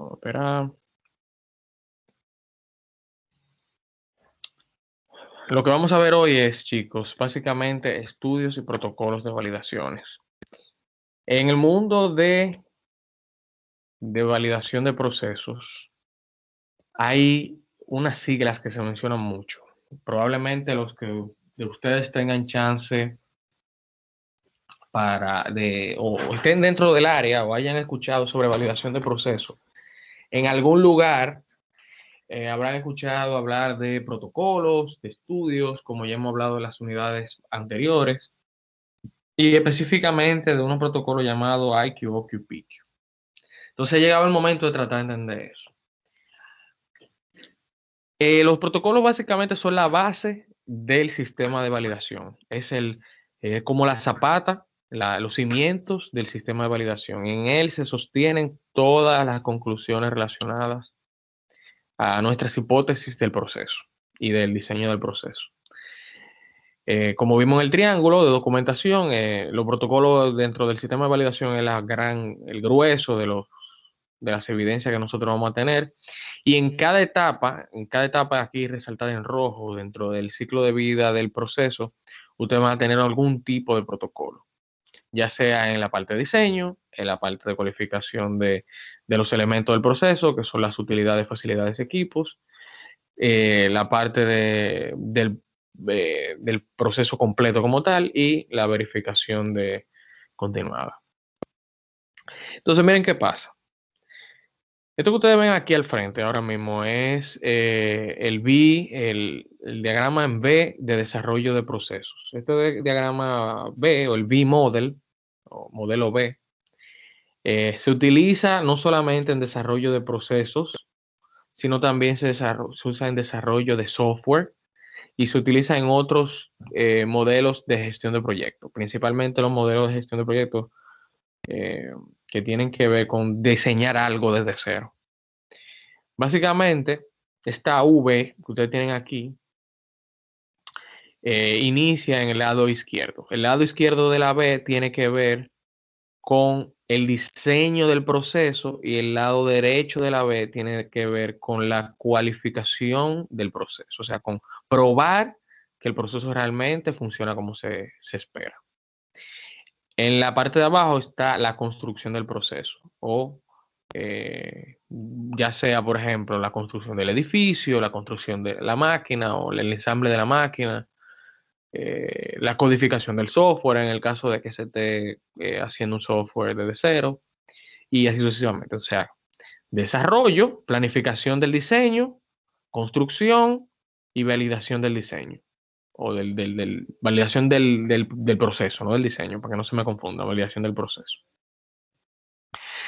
Vamos a esperar. Lo que vamos a ver hoy es, chicos, básicamente estudios y protocolos de validaciones. En el mundo de validación de procesos, hay unas siglas que se mencionan mucho. Probablemente los que de ustedes tengan chance o estén dentro del área o hayan escuchado sobre validación de procesos, en algún lugar habrán escuchado hablar de protocolos, de estudios, como ya hemos hablado en las unidades anteriores, y específicamente de un protocolo llamado IQ, OQ, PQ. Entonces llegaba el momento de tratar de entender eso. Los protocolos básicamente son la base del sistema de validación. Es como la zapata, los cimientos del sistema de validación. En él se sostienen todas las conclusiones relacionadas a nuestras hipótesis del proceso y del diseño del proceso. Como vimos en el triángulo de documentación, los protocolos dentro del sistema de validación es el grueso de las evidencias que nosotros vamos a tener. Y en cada etapa aquí resaltada en rojo, dentro del ciclo de vida del proceso, usted va a tener algún tipo de protocolo, ya sea en la parte de diseño, en la parte de cualificación de los elementos del proceso, que son las utilidades, facilidades, equipos, la parte del proceso completo como tal y la verificación de continuada. Entonces, miren qué pasa. Esto que ustedes ven aquí al frente ahora mismo es el diagrama en V de desarrollo de procesos. Este diagrama V o el V-Model o modelo V se utiliza no solamente en desarrollo de procesos, sino también se usa en desarrollo de software y se utiliza en otros modelos de gestión de proyectos, principalmente los modelos de gestión de proyectos eh, que tienen que ver con diseñar algo desde cero. Básicamente, esta V que ustedes tienen aquí inicia en el lado izquierdo. El lado izquierdo de la V tiene que ver con el diseño del proceso y el lado derecho de la V tiene que ver con la cualificación del proceso, o sea, con probar que el proceso realmente funciona como se espera. En la parte de abajo está la construcción del proceso o ya sea, por ejemplo, la construcción del edificio, la construcción de la máquina o el ensamble de la máquina, la codificación del software en el caso de que se esté haciendo un software desde cero y así sucesivamente. O sea, desarrollo, planificación del diseño, construcción y validación del diseño o validación del proceso, no del diseño, para que no se me confunda, validación del proceso.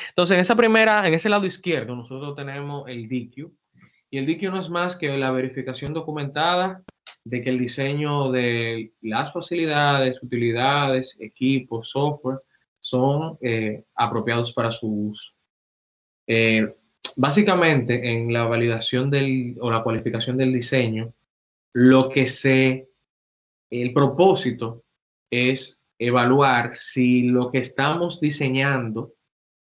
Entonces, en ese lado izquierdo, nosotros tenemos el DQ, y el DQ no es más que la verificación documentada de que el diseño de las facilidades, utilidades, equipos, software, son apropiados para su uso. Básicamente, en la validación o la cualificación del diseño, el propósito es evaluar si lo que estamos diseñando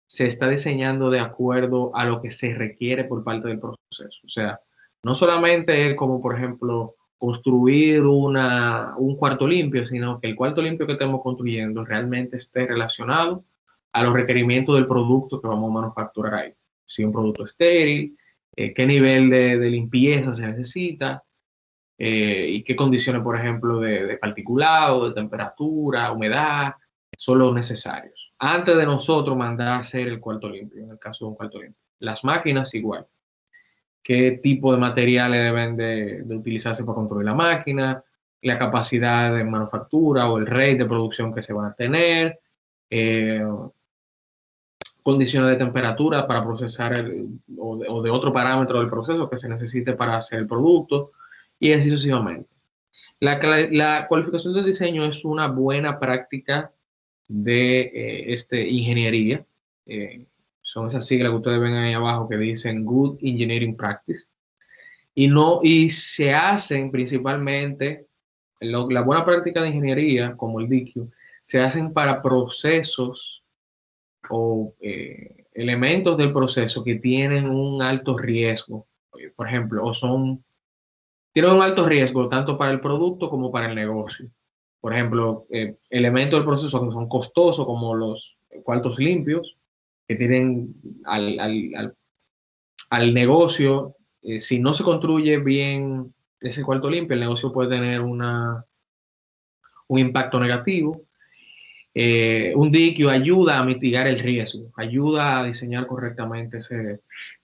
se está diseñando de acuerdo a lo que se requiere por parte del proceso. O sea, no solamente es como, por ejemplo, construir un cuarto limpio, sino que el cuarto limpio que estemos construyendo realmente esté relacionado a los requerimientos del producto que vamos a manufacturar ahí. Si un producto estéril, qué nivel de limpieza se necesita, y qué condiciones, por ejemplo, de particulado, de temperatura, humedad, son los necesarios. Antes de nosotros mandar a hacer el cuarto limpio, en el caso de un cuarto limpio. Las máquinas igual. ¿Qué tipo de materiales deben de utilizarse para construir la máquina? La capacidad de manufactura o el rate de producción que se van a tener. Condiciones de temperatura para procesar o de otro parámetro del proceso que se necesite para hacer el producto y así sucesivamente. La cualificación del diseño es una buena práctica de ingeniería. Son esas siglas que ustedes ven ahí abajo que dicen Good Engineering Practice. Y se hacen principalmente, la buena práctica de ingeniería, como el DQ, se hacen para procesos o elementos del proceso que tienen un alto riesgo, por ejemplo, tienen un alto riesgo tanto para el producto como para el negocio. Por ejemplo, elementos del proceso que son costosos, como los cuartos limpios, que tienen al negocio, si no se construye bien ese cuarto limpio, el negocio puede tener un impacto negativo. Un diquio ayuda a mitigar el riesgo, ayuda a diseñar correctamente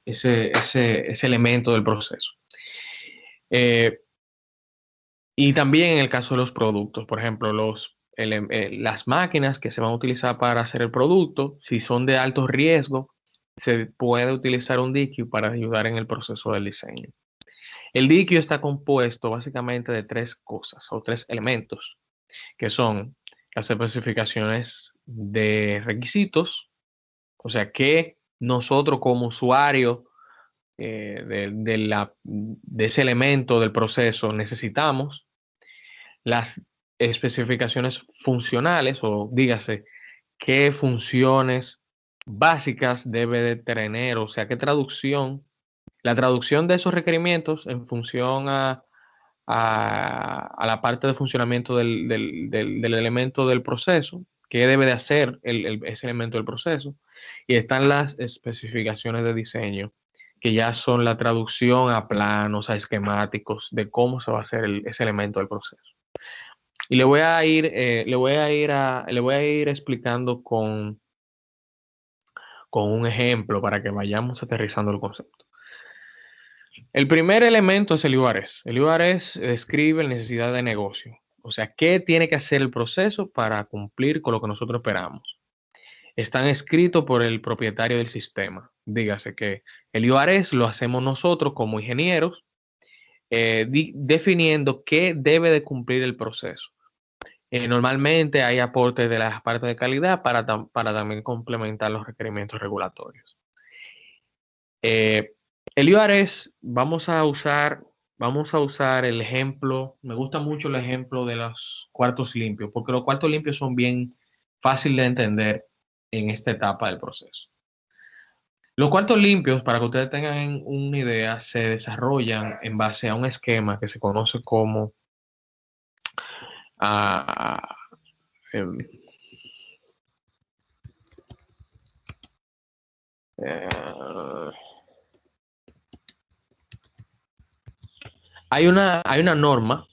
ese elemento del proceso. Eh, y también en el caso de los productos, por ejemplo, las máquinas que se van a utilizar para hacer el producto, si son de alto riesgo, se puede utilizar un diquio para ayudar en el proceso del diseño. El diquio está compuesto básicamente de tres cosas o tres elementos, que son las especificaciones de requisitos, o sea, que nosotros como usuarios de ese elemento del proceso necesitamos, las especificaciones funcionales, o dígase, qué funciones básicas debe de tener, o sea, qué traducción, la traducción de esos requerimientos en función a la parte de funcionamiento del elemento del proceso, qué debe de hacer ese elemento del proceso, y están las especificaciones de diseño, que ya son la traducción a planos, a esquemáticos de cómo se va a hacer ese elemento del proceso. Y le voy a ir explicando con un ejemplo para que vayamos aterrizando el concepto. El primer elemento es el URS. El URS describe la necesidad de negocio. O sea, ¿qué tiene que hacer el proceso para cumplir con lo que nosotros esperamos? Están escritos por el propietario del sistema. Dígase que el URS lo hacemos nosotros como ingenieros, definiendo qué debe de cumplir el proceso. Normalmente hay aportes de las partes de calidad para también complementar los requerimientos regulatorios. El URS, vamos a usar el ejemplo, me gusta mucho el ejemplo de los cuartos limpios, porque los cuartos limpios son bien fáciles de entender en esta etapa del proceso. Los cuartos limpios, para que ustedes tengan una idea, se desarrollan en base a un esquema que se conoce como ah, em, eh, hay una norma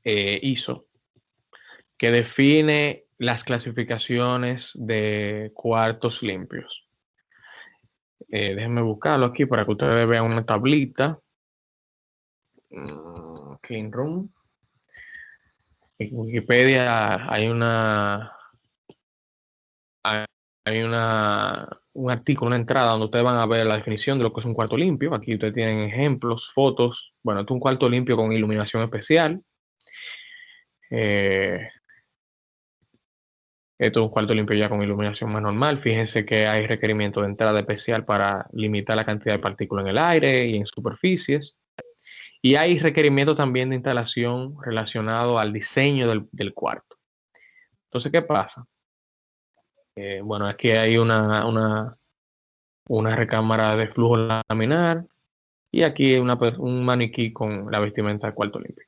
ISO que define las clasificaciones de cuartos limpios. Déjenme buscarlo aquí para que ustedes vean una tablita. Clean Room. En Wikipedia un artículo, una entrada donde ustedes van a ver la definición de lo que es un cuarto limpio. Aquí ustedes tienen ejemplos, fotos. Bueno, esto es un cuarto limpio con iluminación especial. Esto es un cuarto limpio ya con iluminación más normal. Fíjense que hay requerimiento de entrada especial para limitar la cantidad de partículas en el aire y en superficies. Y hay requerimientos también de instalación relacionado al diseño del cuarto. Entonces, ¿qué pasa? Bueno, aquí hay una recámara de flujo laminar y aquí un maniquí con la vestimenta de cuarto limpio.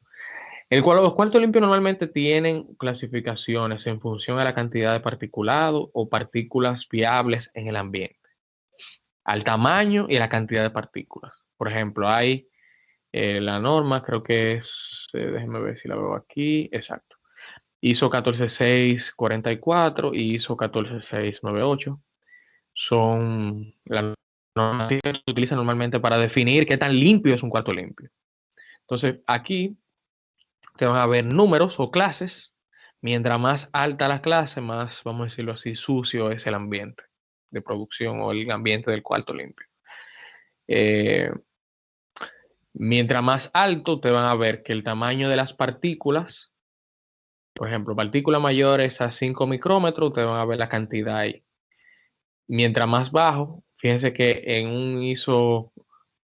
Los cuartos limpios normalmente tienen clasificaciones en función a la cantidad de particulado o partículas viables en el ambiente, al tamaño y a la cantidad de partículas. Por ejemplo, hay la norma, creo que es, déjenme ver si la veo aquí, exacto. ISO 14644 y ISO 14698 son las normativas que se utilizan normalmente para definir qué tan limpio es un cuarto limpio. Entonces, aquí te van a ver números o clases. Mientras más alta la clase, más, vamos a decirlo así, sucio es el ambiente de producción o el ambiente del cuarto limpio. Mientras más alto, te van a ver que el tamaño de las partículas, por ejemplo, partículas mayores a 5 micrómetros, te van a ver la cantidad ahí. Mientras más bajo, fíjense que en un ISO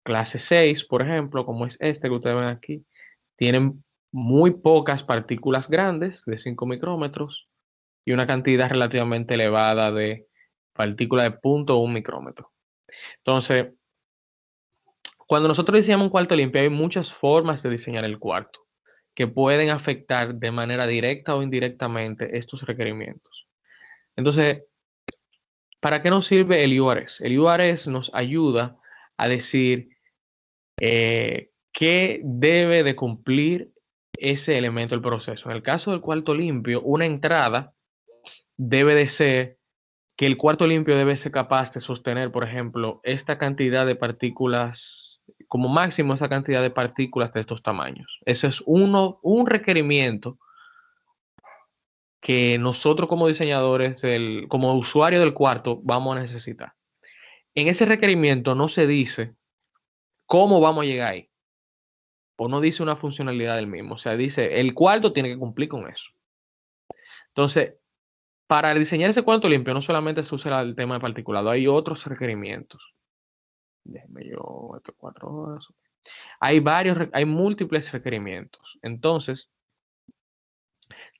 clase 6, por ejemplo, como es este que ustedes ven aquí, tienen muy pocas partículas grandes de 5 micrómetros y una cantidad relativamente elevada de partícula de punto o un micrómetro. Entonces, cuando nosotros diseñamos un cuarto limpio, hay muchas formas de diseñar el cuarto que pueden afectar de manera directa o indirectamente estos requerimientos. Entonces, ¿para qué nos sirve el URS? El URS nos ayuda a decir qué debe de cumplir ese elemento del proceso. En el caso del cuarto limpio, una entrada debe de ser que el cuarto limpio debe ser capaz de sostener, por ejemplo, esta cantidad de partículas, como máximo esa cantidad de partículas de estos tamaños. Ese es un requerimiento que nosotros como diseñadores, como usuario del cuarto, vamos a necesitar. En ese requerimiento no se dice cómo vamos a llegar ahí, o no dice una funcionalidad del mismo, o sea, dice el cuarto tiene que cumplir con eso. Entonces, para diseñar ese cuarto limpio, no solamente se usa el tema de particulado, hay otros requerimientos. Déjeme yo, estas 4 horas. Hay múltiples requerimientos. Entonces,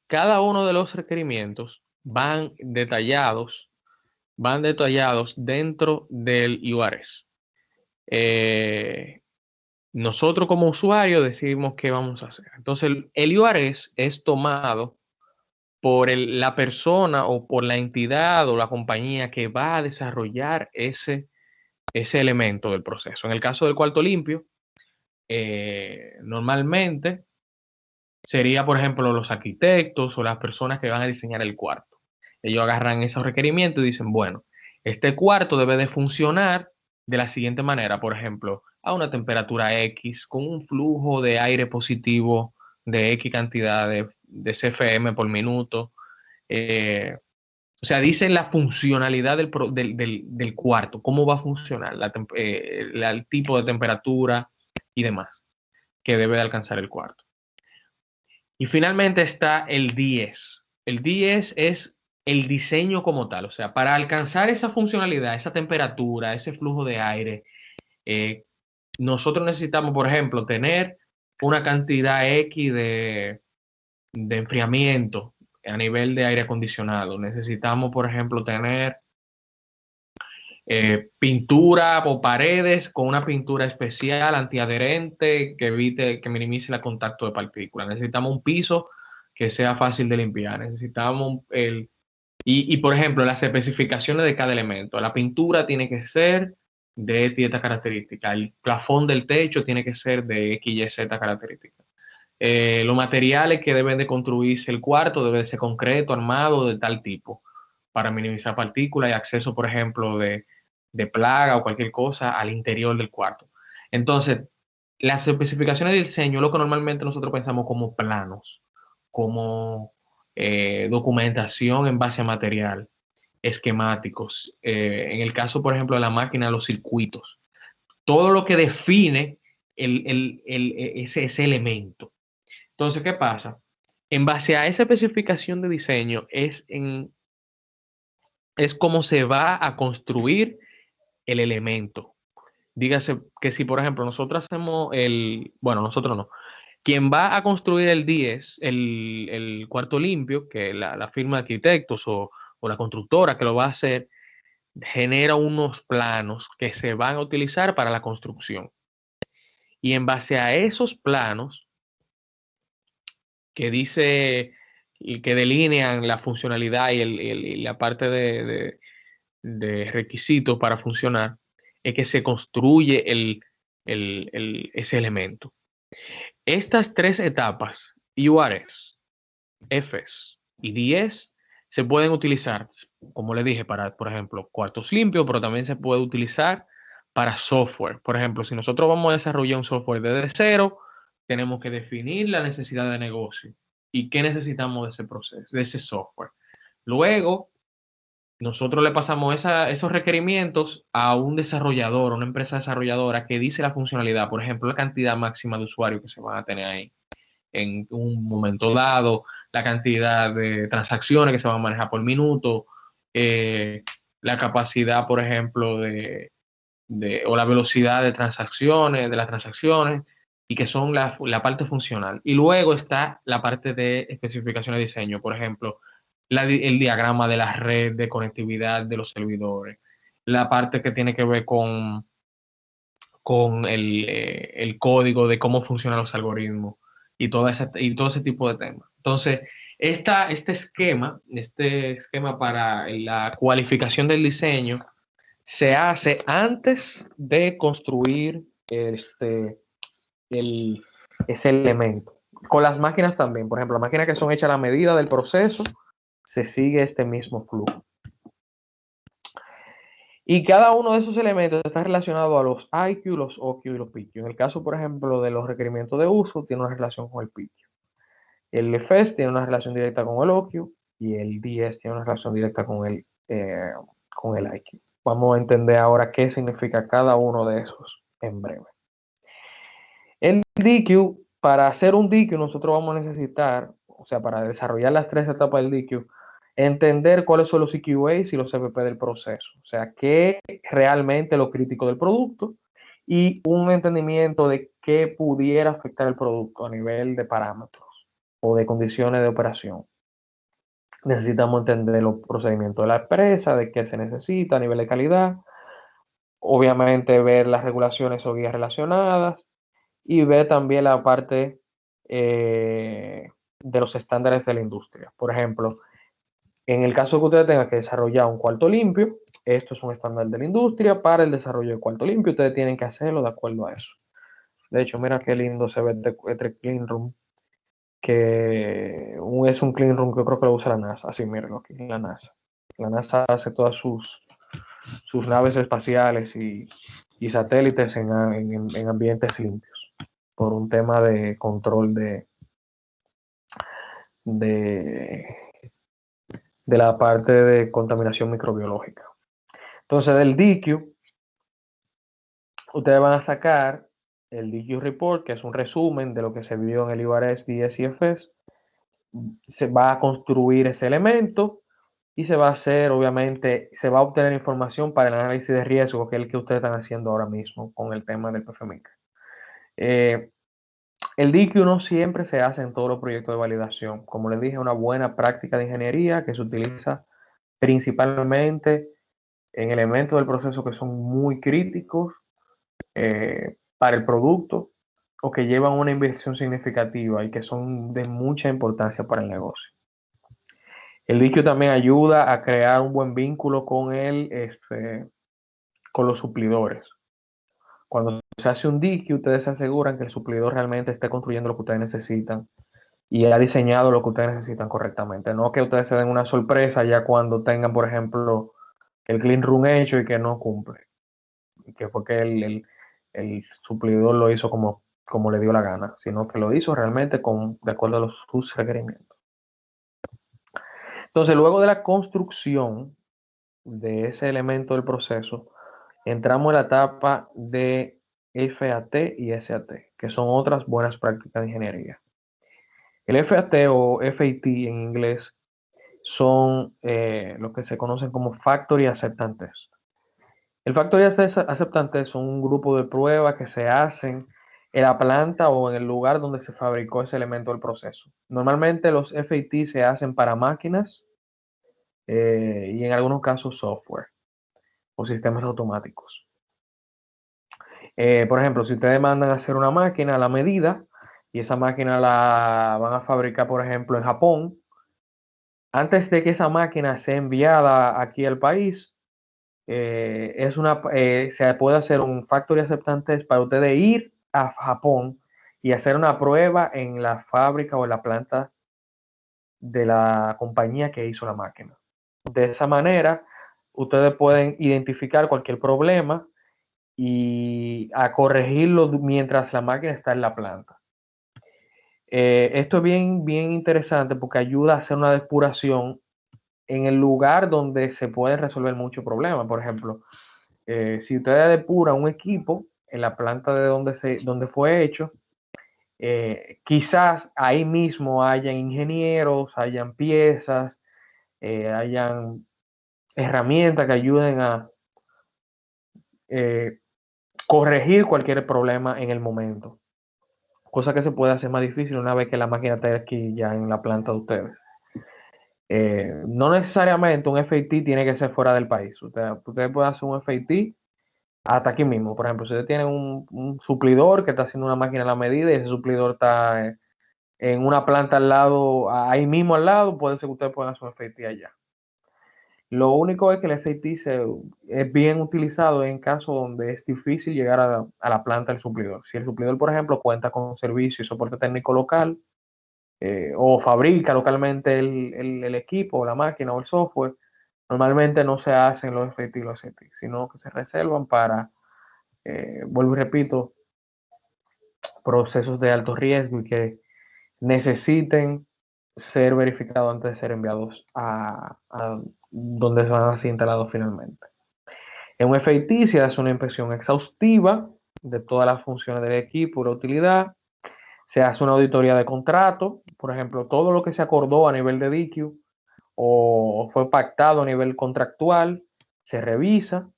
cada uno de los requerimientos van detallados dentro del URS. Nosotros como usuario decidimos qué vamos a hacer. Entonces, el URS es tomado por la persona o por la entidad o la compañía que va a desarrollar ese elemento del proceso. En el caso del cuarto limpio, normalmente sería, por ejemplo, los arquitectos o las personas que van a diseñar el cuarto. Ellos agarran esos requerimientos y dicen, bueno, este cuarto debe de funcionar de la siguiente manera, por ejemplo, a una temperatura X, con un flujo de aire positivo de X cantidad de CFM por minuto. O sea, dicen la funcionalidad del cuarto, cómo va a funcionar, el tipo de temperatura y demás que debe de alcanzar el cuarto. Y finalmente está el 10. El 10 es el diseño como tal. O sea, para alcanzar esa funcionalidad, esa temperatura, ese flujo de aire, nosotros necesitamos, por ejemplo, tener una cantidad X de enfriamiento a nivel de aire acondicionado. Necesitamos, por ejemplo, tener pintura o paredes con una pintura especial antiadherente que evite, que minimice el contacto de partículas. Necesitamos un piso que sea fácil de limpiar. Necesitamos por ejemplo, las especificaciones de cada elemento. La pintura tiene que ser de esta característica. El plafón del techo tiene que ser de X, Y, Z característica. Los materiales que deben de construirse el cuarto debe de ser concreto, armado, de tal tipo, para minimizar partículas y acceso, por ejemplo, de plaga o cualquier cosa al interior del cuarto. Entonces, las especificaciones de diseño, lo que normalmente nosotros pensamos como planos, como documentación en base a material, esquemáticos. En el caso, por ejemplo, de la máquina, los circuitos. Todo lo que define ese elemento. Entonces, ¿qué pasa? En base a esa especificación de diseño es como se va a construir el elemento. Dígase que si, por ejemplo, nosotros hacemos bueno, nosotros no. Quien va a construir el 10, el cuarto limpio, que la firma de arquitectos o la constructora que lo va a hacer, genera unos planos que se van a utilizar para la construcción. Y en base a esos planos, que dice y que delinean la funcionalidad y la parte de requisitos para funcionar, es que se construye ese elemento. Estas tres etapas, URS, Fs y 10, se pueden utilizar, como le dije, para, por ejemplo, cuartos limpios, pero también se puede utilizar para software. Por ejemplo, si nosotros vamos a desarrollar un software desde cero, tenemos que definir la necesidad de negocio y qué necesitamos de ese proceso, de ese software. Luego, nosotros le pasamos esos requerimientos a un desarrollador, una empresa desarrolladora que dice la funcionalidad, por ejemplo, la cantidad máxima de usuarios que se van a tener ahí en un momento dado, la cantidad de transacciones que se van a manejar por minuto, la capacidad, por ejemplo, o la velocidad de las transacciones, y que son la parte funcional. Y luego está la parte de especificación de diseño, por ejemplo, el diagrama de la red de conectividad de los servidores, la parte que tiene que ver con el código de cómo funcionan los algoritmos y todo ese tipo de temas. Entonces, este esquema para la cualificación del diseño se hace antes de construir el, ese elemento. Con las máquinas también, por ejemplo, las máquinas que son hechas a la medida del proceso, se sigue este mismo flujo. Y cada uno de esos elementos está relacionado a los IQ, los OQ y los PQ. En el caso, por ejemplo, de los requerimientos de uso, tiene una relación con el PQ. El FS tiene una relación directa con el OQ y el DS tiene una relación directa con el IQ. Vamos a entender ahora qué significa cada uno de esos en breve. El DQ, para hacer un DQ, nosotros vamos a necesitar, o sea, para desarrollar las tres etapas del DQ, entender cuáles son los EQAs y los CPP del proceso. O sea, qué realmente lo crítico del producto y un entendimiento de qué pudiera afectar el producto a nivel de parámetros o de condiciones de operación. Necesitamos entender los procedimientos de la empresa, de qué se necesita a nivel de calidad, obviamente ver las regulaciones o guías relacionadas y ver también la parte de los estándares de la industria. Por ejemplo, en el caso que usted tenga que desarrollar un cuarto limpio, esto es un estándar de la industria para el desarrollo de cuarto limpio, ustedes tienen que hacerlo de acuerdo a eso. De hecho, mira qué lindo se ve este clean room, que es un clean room que yo creo que lo usa la NASA. Así, mírenlo aquí, la NASA. La NASA hace todas sus naves espaciales y satélites en ambientes limpios, por un tema de control de, de la parte de contaminación microbiológica. Entonces, del DQ, ustedes van a sacar el DQ Report, que es un resumen de lo que se vio en el IVARES, DS y FS. Se va a construir ese elemento y se va a hacer, obviamente, se va a obtener información para el análisis de riesgo, que es el que ustedes están haciendo ahora mismo con el tema del PFMIC. El DQ no siempre se hace en todos los proyectos de validación. Como les dije, una buena práctica de ingeniería que se utiliza principalmente en elementos del proceso que son muy críticos para el producto o que llevan una inversión significativa y que son de mucha importancia para el negocio. El DQ también ayuda a crear un buen vínculo con los suplidores. Cuando se hace un DQ, ustedes se aseguran que el suplidor realmente esté construyendo lo que ustedes necesitan y ha diseñado lo que ustedes necesitan correctamente. No que ustedes se den una sorpresa ya cuando tengan, por ejemplo, el clean room hecho y que no cumple. Y que fue que el suplidor lo hizo como le dio la gana, sino que lo hizo realmente de acuerdo a sus requerimientos. Entonces, luego de la construcción de ese elemento del proceso, entramos en la etapa de FAT y SAT, que son otras buenas prácticas de ingeniería. El FAT o FAT en inglés son lo que se conocen como Factory Acceptance Test. El Factory Acceptance Test son un grupo de pruebas que se hacen en la planta o en el lugar donde se fabricó ese elemento del proceso. Normalmente los FAT se hacen para máquinas y en algunos casos software o sistemas automáticos. Por ejemplo, si ustedes mandan a hacer una máquina a la medida y esa máquina la van a fabricar, por ejemplo, en Japón, antes de que esa máquina sea enviada aquí al país, se puede hacer un Factory Acceptance Test para ustedes ir a Japón y hacer una prueba en la fábrica o en la planta de la compañía que hizo la máquina. De esa manera, ustedes pueden identificar cualquier problema y a corregirlo mientras la máquina está en la planta. Esto es bien, bien interesante porque ayuda a hacer una depuración en el lugar donde se pueden resolver muchos problemas. Por ejemplo, si ustedes depuran un equipo en la planta de donde fue hecho, quizás ahí mismo hayan ingenieros, hayan piezas, hayan herramientas que ayuden a corregir cualquier problema en el momento. Cosa que se puede hacer más difícil una vez que la máquina esté aquí ya en la planta de ustedes. No necesariamente un FAT tiene que ser fuera del país. Usted puede hacer un FAT hasta aquí mismo. Por ejemplo, si usted tiene un suplidor que está haciendo una máquina a la medida y ese suplidor está en una planta al lado, ahí mismo al lado, puede ser que usted pueda hacer un FAT allá. Lo único es que el FAT es bien utilizado en casos donde es difícil llegar a la planta del suplidor. Si el suplidor, por ejemplo, cuenta con servicio y soporte técnico local, o fabrica localmente el equipo, la máquina o el software, normalmente no se hacen los FAT y los CT, sino que se reservan para, vuelvo y repito, procesos de alto riesgo y que necesiten ser verificados antes de ser enviados a donde se van a ser instalados finalmente. En un FAT se hace una inspección exhaustiva de todas las funciones del equipo y la utilidad. Se hace una auditoría de contrato, por ejemplo, todo lo que se acordó a nivel de DQ o fue pactado a nivel contractual, se revisa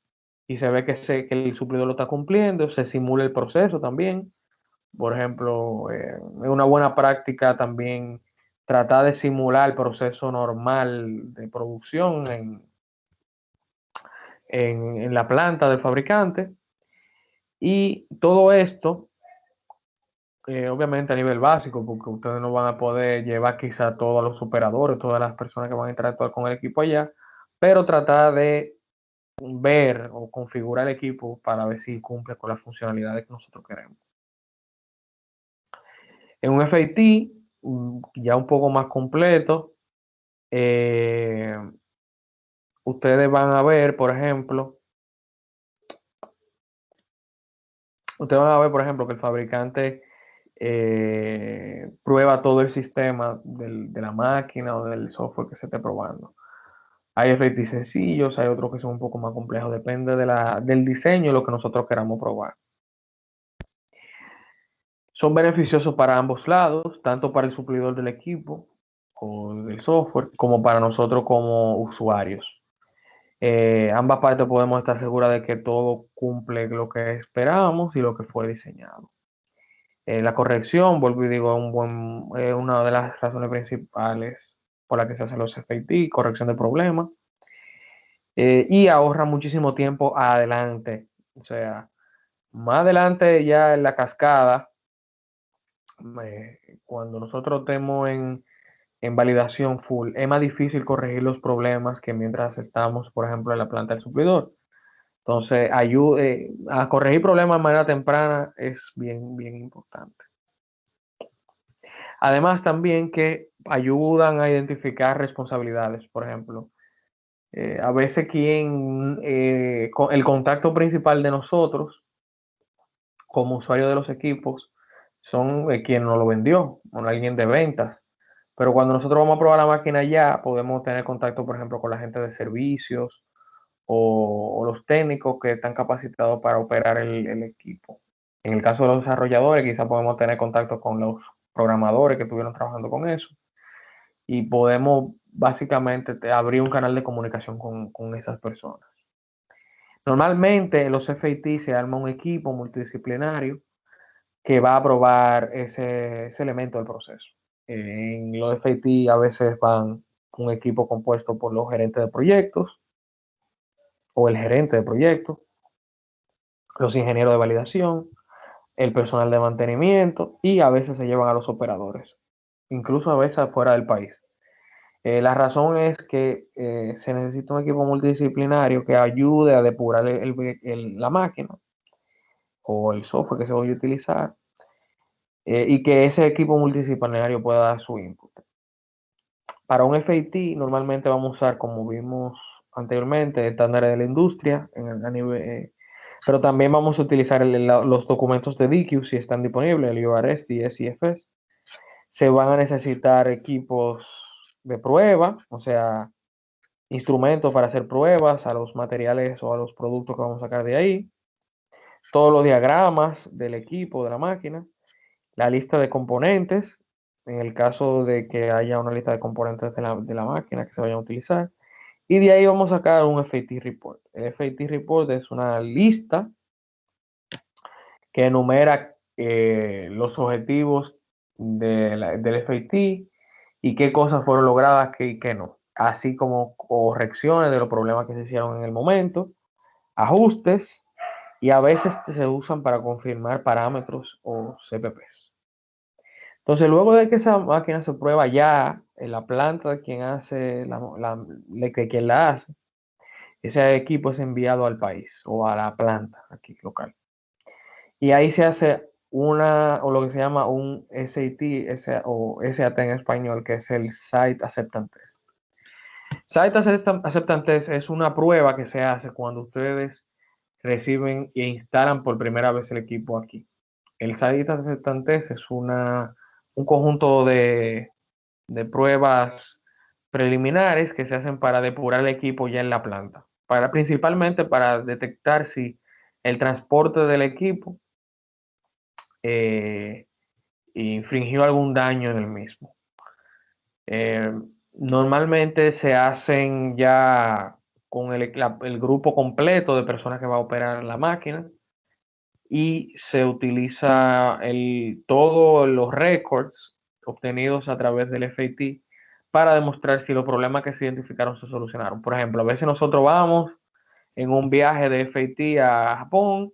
y se ve que el suplidor lo está cumpliendo, se simula el proceso también. Por ejemplo, es una buena práctica también tratar de simular el proceso normal de producción en la planta del fabricante. Y todo esto, obviamente a nivel básico, porque ustedes no van a poder llevar quizá a todos los operadores, todas las personas que van a interactuar con el equipo allá, pero tratar de ver o configurar el equipo para ver si cumple con las funcionalidades que nosotros queremos. En un FAT, ya un poco más completo, eh, ustedes van a ver, por ejemplo, que el fabricante prueba todo el sistema de la máquina o del software que se esté probando. Hay FAT sencillos, hay otros que son un poco más complejos, depende del diseño y lo que nosotros queramos probar. Son beneficiosos para ambos lados, tanto para el suplidor del equipo o del software, como para nosotros como usuarios. Ambas partes podemos estar seguras de que todo cumple lo que esperábamos y lo que fue diseñado. La corrección, vuelvo y digo, es una de las razones principales por las que se hacen los FAT, corrección de problemas, y ahorra muchísimo tiempo adelante. O sea, más adelante ya en la cascada, cuando nosotros estemos en validación full, es más difícil corregir los problemas que mientras estamos, por ejemplo, en la planta del suplidor. Entonces, a corregir problemas de manera temprana es bien, bien importante. Además, también que ayudan a identificar responsabilidades. Por ejemplo, a veces el contacto principal de nosotros como usuario de los equipos son quien nos lo vendió, o alguien de ventas. Pero cuando nosotros vamos a probar la máquina ya, podemos tener contacto, por ejemplo, con la gente de servicios o los técnicos que están capacitados para operar el equipo. En el caso de los desarrolladores, quizás podemos tener contacto con los programadores que estuvieron trabajando con eso y podemos básicamente abrir un canal de comunicación con esas personas. Normalmente en los FAT se arma un equipo multidisciplinario que va a probar ese elemento del proceso. En los FAT a veces van un equipo compuesto por los gerentes de proyectos o el gerente de proyectos, los ingenieros de validación, el personal de mantenimiento y a veces se llevan a los operadores, incluso a veces fuera del país. La razón es que se necesita un equipo multidisciplinario que ayude a depurar la máquina o el software que se vaya a utilizar y que ese equipo multidisciplinario pueda dar su input. Para un FAT normalmente vamos a usar, como vimos anteriormente, estándares de la industria pero también vamos a utilizar los documentos de DQ si están disponibles, el URS, DS y FS. Se van a necesitar equipos de prueba, o sea, instrumentos para hacer pruebas a los materiales o a los productos que vamos a sacar de ahí, todos los diagramas del equipo, de la máquina, la lista de componentes, en el caso de que haya una lista de componentes de la máquina que se vayan a utilizar, y de ahí vamos a sacar un FAT report. El FAT report es una lista que enumera los objetivos del FAT y qué cosas fueron logradas y qué no. así como correcciones de los problemas que se hicieron en el momento, ajustes, y a veces se usan para confirmar parámetros o CPPs. Entonces, luego de que esa máquina se prueba ya en la planta de quien hace quien la hace, ese equipo es enviado al país o a la planta aquí local. Y ahí se hace o lo que se llama un SAT o SAT en español, que es el Site Acceptance Test. Site Acceptance Test es una prueba que se hace cuando ustedes reciben e instalan por primera vez el equipo aquí. El Site Acceptance Test es un conjunto de pruebas preliminares que se hacen para depurar el equipo ya en la planta, principalmente para detectar si el transporte del equipo infringió algún daño en el mismo. Normalmente se hacen ya con el grupo completo de personas que va a operar la máquina, y se utiliza todos los récords obtenidos a través del FAT para demostrar si los problemas que se identificaron se solucionaron. Por ejemplo, a veces nosotros vamos en un viaje de FAT a Japón,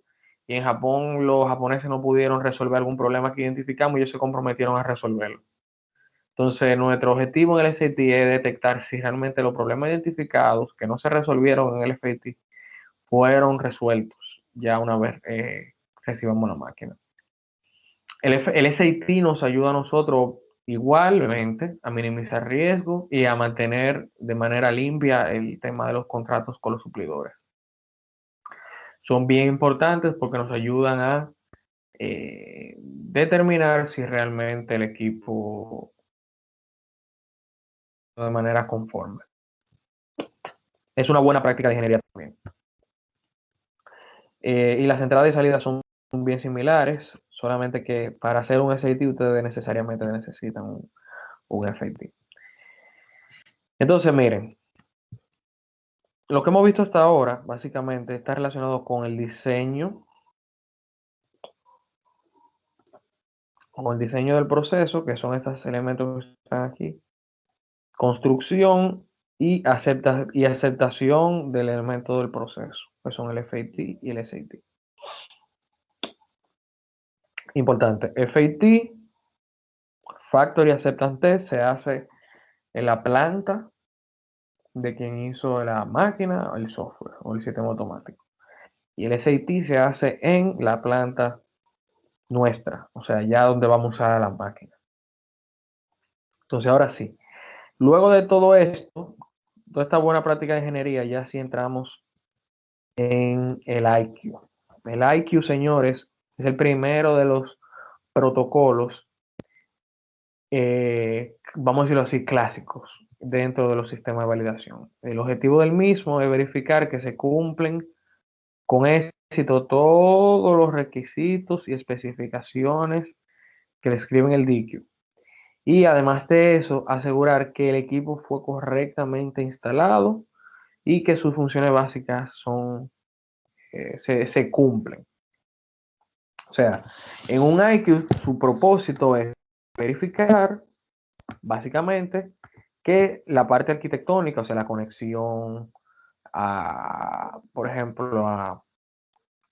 y en Japón los japoneses no pudieron resolver algún problema que identificamos y ellos se comprometieron a resolverlo. Entonces, nuestro objetivo en el SAT es detectar si realmente los problemas identificados que no se resolvieron en el FAT fueron resueltos ya una vez recibamos la máquina. El SAT nos ayuda a nosotros igualmente a minimizar riesgo y a mantener de manera limpia el tema de los contratos con los suplidores. Son bien importantes porque nos ayudan a determinar si realmente el equipo de manera conforme. Es una buena práctica de ingeniería también. Y las entradas y salidas son bien similares, solamente que para hacer un SAT ustedes necesariamente necesitan un FAT. Entonces, miren, lo que hemos visto hasta ahora básicamente está relacionado con el diseño del proceso, que son estos elementos que están aquí, construcción y aceptación del elemento del proceso, que son el FAT y el SAT. Importante, FAT, Factory Acceptance Test, se hace en la planta de quien hizo la máquina, el software o el sistema automático. Y el SAT se hace en la planta nuestra, o sea, ya donde vamos a usar la máquina. Entonces, ahora sí, luego de todo esto, toda esta buena práctica de ingeniería, ya sí entramos en el IQ. El IQ, señores, es el primero de los protocolos, vamos a decirlo así, clásicos dentro de los sistemas de validación. El objetivo del mismo es verificar que se cumplen con éxito todos los requisitos y especificaciones que describen el DQ. Y además de eso, asegurar que el equipo fue correctamente instalado y que sus funciones básicas se cumplen. O sea, en un IQ su propósito es verificar básicamente que la parte arquitectónica, o sea, la conexión por ejemplo, a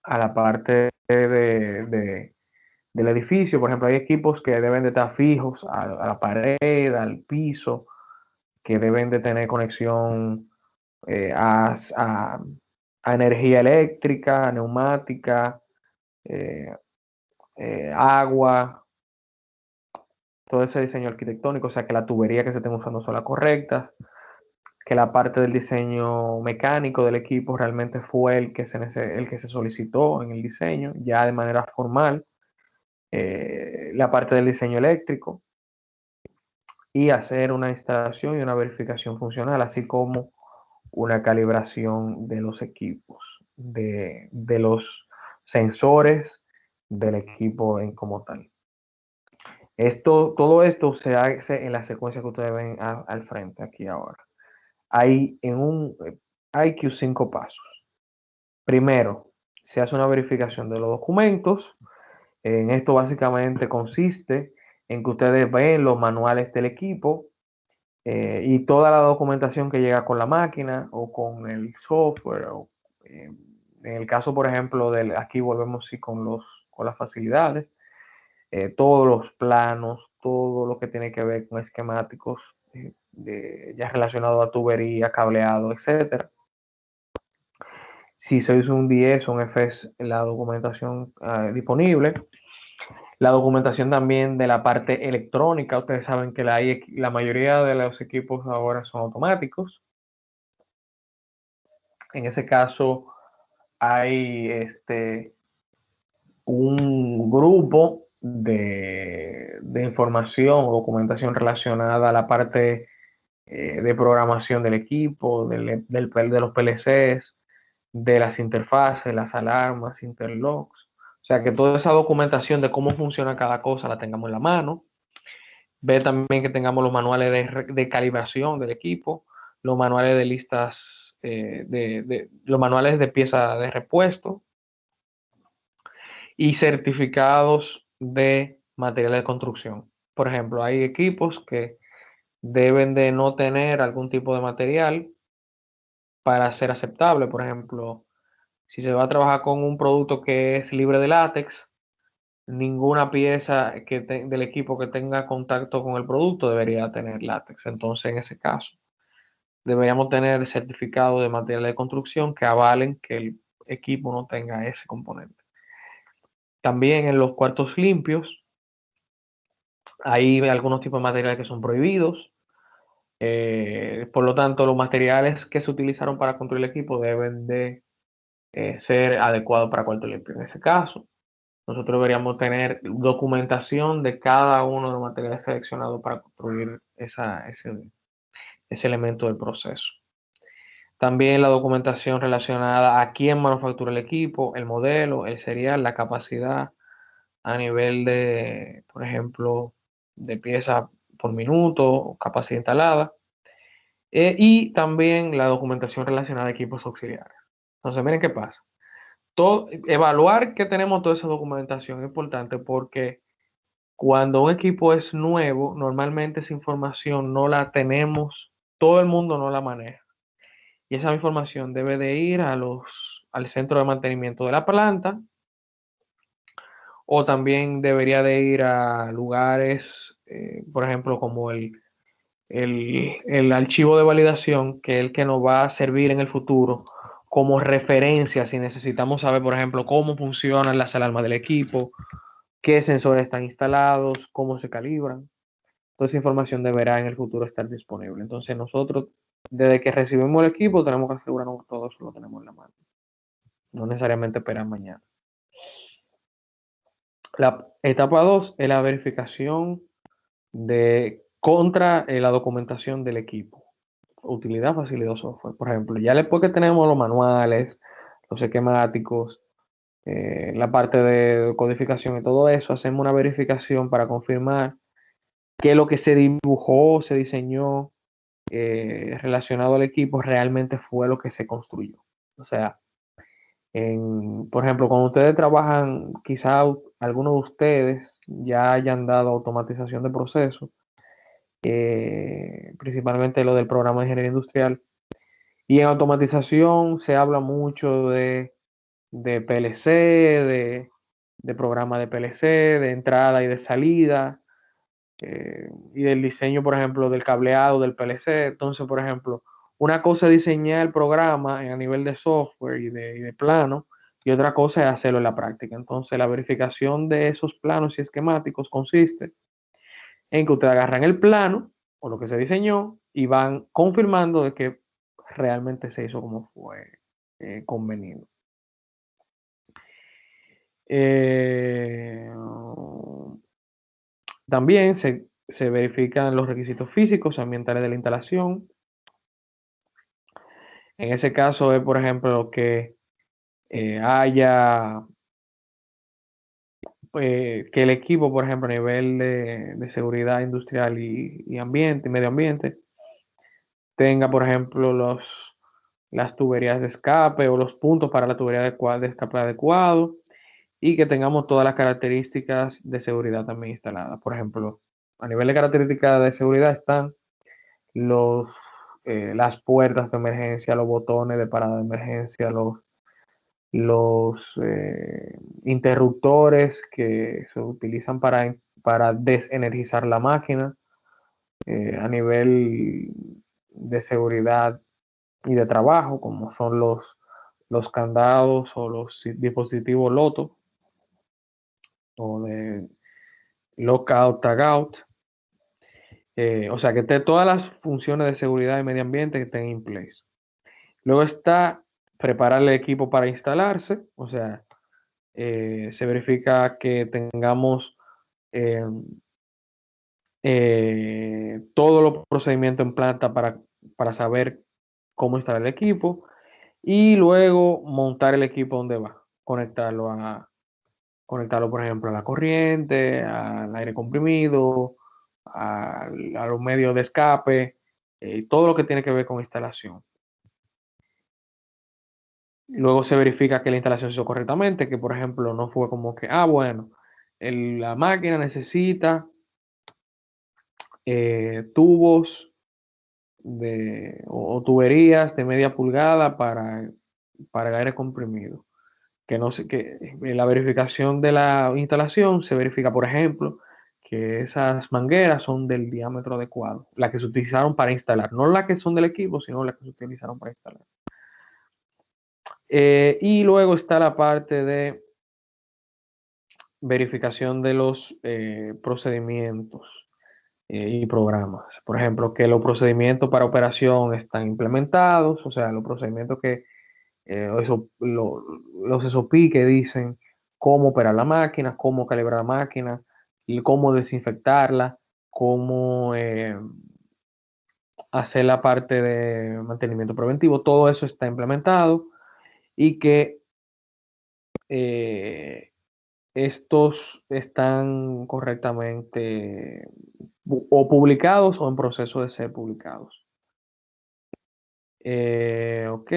la parte del edificio. Por ejemplo, hay equipos que deben de estar fijos a la pared, al piso, que deben de tener conexión a energía eléctrica, neumática, agua, todo ese diseño arquitectónico, o sea, que la tubería que se estén usando son las correctas, que la parte del diseño mecánico del equipo realmente fue el que se solicitó en el diseño, ya de manera formal, la parte del diseño eléctrico, y hacer una instalación y una verificación funcional, así como una calibración de los equipos, de los sensores del equipo como tal. Todo esto se hace en la secuencia que ustedes ven al frente aquí ahora. Hay en un IQ 5 pasos. Primero, se hace una verificación de los documentos. En esto básicamente consiste en que ustedes ven los manuales del equipo y toda la documentación que llega con la máquina o con el software. En el caso, por ejemplo, aquí volvemos sí, con las facilidades, todos los planos, todo lo que tiene que ver con esquemáticos, ya relacionado a tubería, cableado, etcétera. Si sois un 10 o un FS, la documentación disponible. La documentación también de la parte electrónica. Ustedes saben que la mayoría de los equipos ahora son automáticos. En ese caso hay un grupo de información o documentación relacionada a la parte de programación del equipo, de los PLCs, de las interfaces, las alarmas, interlocks. O sea, que toda esa documentación de cómo funciona cada cosa la tengamos en la mano. Ver también que tengamos los manuales de calibración del equipo, los manuales de listas, los manuales de pieza de repuesto y certificados de material de construcción. Por ejemplo, hay equipos que deben de no tener algún tipo de material para ser aceptable. Por ejemplo, si se va a trabajar con un producto que es libre de látex, ninguna pieza del equipo que tenga contacto con el producto debería tener látex. Entonces, en ese caso, deberíamos tener certificados de material de construcción que avalen que el equipo no tenga ese componente. También en los cuartos limpios hay algunos tipos de materiales que son prohibidos. Por lo tanto, los materiales que se utilizaron para construir el equipo deben de ser adecuados para cuarto limpio. En ese caso, nosotros deberíamos tener documentación de cada uno de los materiales seleccionados para construir ese elemento del proceso. También la documentación relacionada a quién manufactura el equipo, el modelo, el serial, la capacidad a nivel de, por ejemplo, de pieza por minuto, capacidad instalada. Y también la documentación relacionada a equipos auxiliares. Entonces, miren qué pasa. Evaluar que tenemos toda esa documentación es importante porque cuando un equipo es nuevo, normalmente esa información no la tenemos, todo el mundo no la maneja. Y esa información debe de ir al centro de mantenimiento de la planta o también debería de ir a lugares, por ejemplo, como el archivo de validación, que es el que nos va a servir en el futuro como referencia si necesitamos saber, por ejemplo, cómo funcionan las alarmas del equipo, qué sensores están instalados, cómo se calibran. Toda esa información deberá en el futuro estar disponible. Entonces nosotros, desde que recibimos el equipo, tenemos que asegurarnos que todo eso lo tenemos en la mano. No necesariamente esperar mañana. La etapa 2 es la verificación contra la documentación del equipo. Utilidad, facilidad o software. Por ejemplo, ya después que tenemos los manuales, los esquemáticos, la parte de codificación y todo eso, hacemos una verificación para confirmar que lo que se dibujó, se diseñó relacionado al equipo realmente fue lo que se construyó. O sea, por ejemplo, cuando ustedes trabajan, quizá algunos de ustedes ya hayan dado automatización de procesos, principalmente lo del programa de ingeniería industrial. Y en automatización se habla mucho de PLC, de programa de PLC, de entrada y de salida, y del diseño, por ejemplo, del cableado del PLC. Entonces, por ejemplo, una cosa es diseñar el programa a nivel de software y de plano, y otra cosa es hacerlo en la práctica. Entonces, la verificación de esos planos y esquemáticos consiste en que ustedes agarran el plano o lo que se diseñó y van confirmando de que realmente se hizo como fue convenido. También se verifican los requisitos físicos y ambientales de la instalación. En ese caso es, por ejemplo, que haya que el equipo, por ejemplo, a nivel de seguridad industrial y ambiente, medio ambiente, tenga, por ejemplo, las tuberías de escape o los puntos para la tubería de escape adecuado y que tengamos todas las características de seguridad también instaladas. Por ejemplo, a nivel de características de seguridad están las puertas de emergencia, los botones de parada de emergencia, los interruptores que se utilizan para desenergizar la máquina a nivel de seguridad y de trabajo, como son los candados o los dispositivos Loto o de lockout, tagout. O sea, que todas las funciones de seguridad y medio ambiente que estén en place. Luego está preparar el equipo para instalarse, o sea, se verifica que tengamos eh, todos los procedimientos en planta para saber cómo instalar el equipo y luego montar el equipo donde va, conectarlo por ejemplo a la corriente, al aire comprimido, a los medios de escape, todo lo que tiene que ver con instalación. Luego se verifica que la instalación se hizo correctamente, que por ejemplo no fue como que, bueno, la máquina necesita tubos o tuberías de media pulgada para el aire comprimido. Que no sé, que en la verificación de la instalación se verifica, por ejemplo, que esas mangueras son del diámetro adecuado, las que se utilizaron para instalar, no las que son del equipo, sino las que se utilizaron para instalar. Y luego está la parte de verificación de los procedimientos y programas. Por ejemplo, que los procedimientos para operación están implementados, o sea, los procedimientos que los SOP que dicen cómo operar la máquina, cómo calibrar la máquina, y cómo desinfectarla, cómo hacer la parte de mantenimiento preventivo, todo eso está implementado y que eh, estos están correctamente o publicados o en proceso de ser publicados. Ok,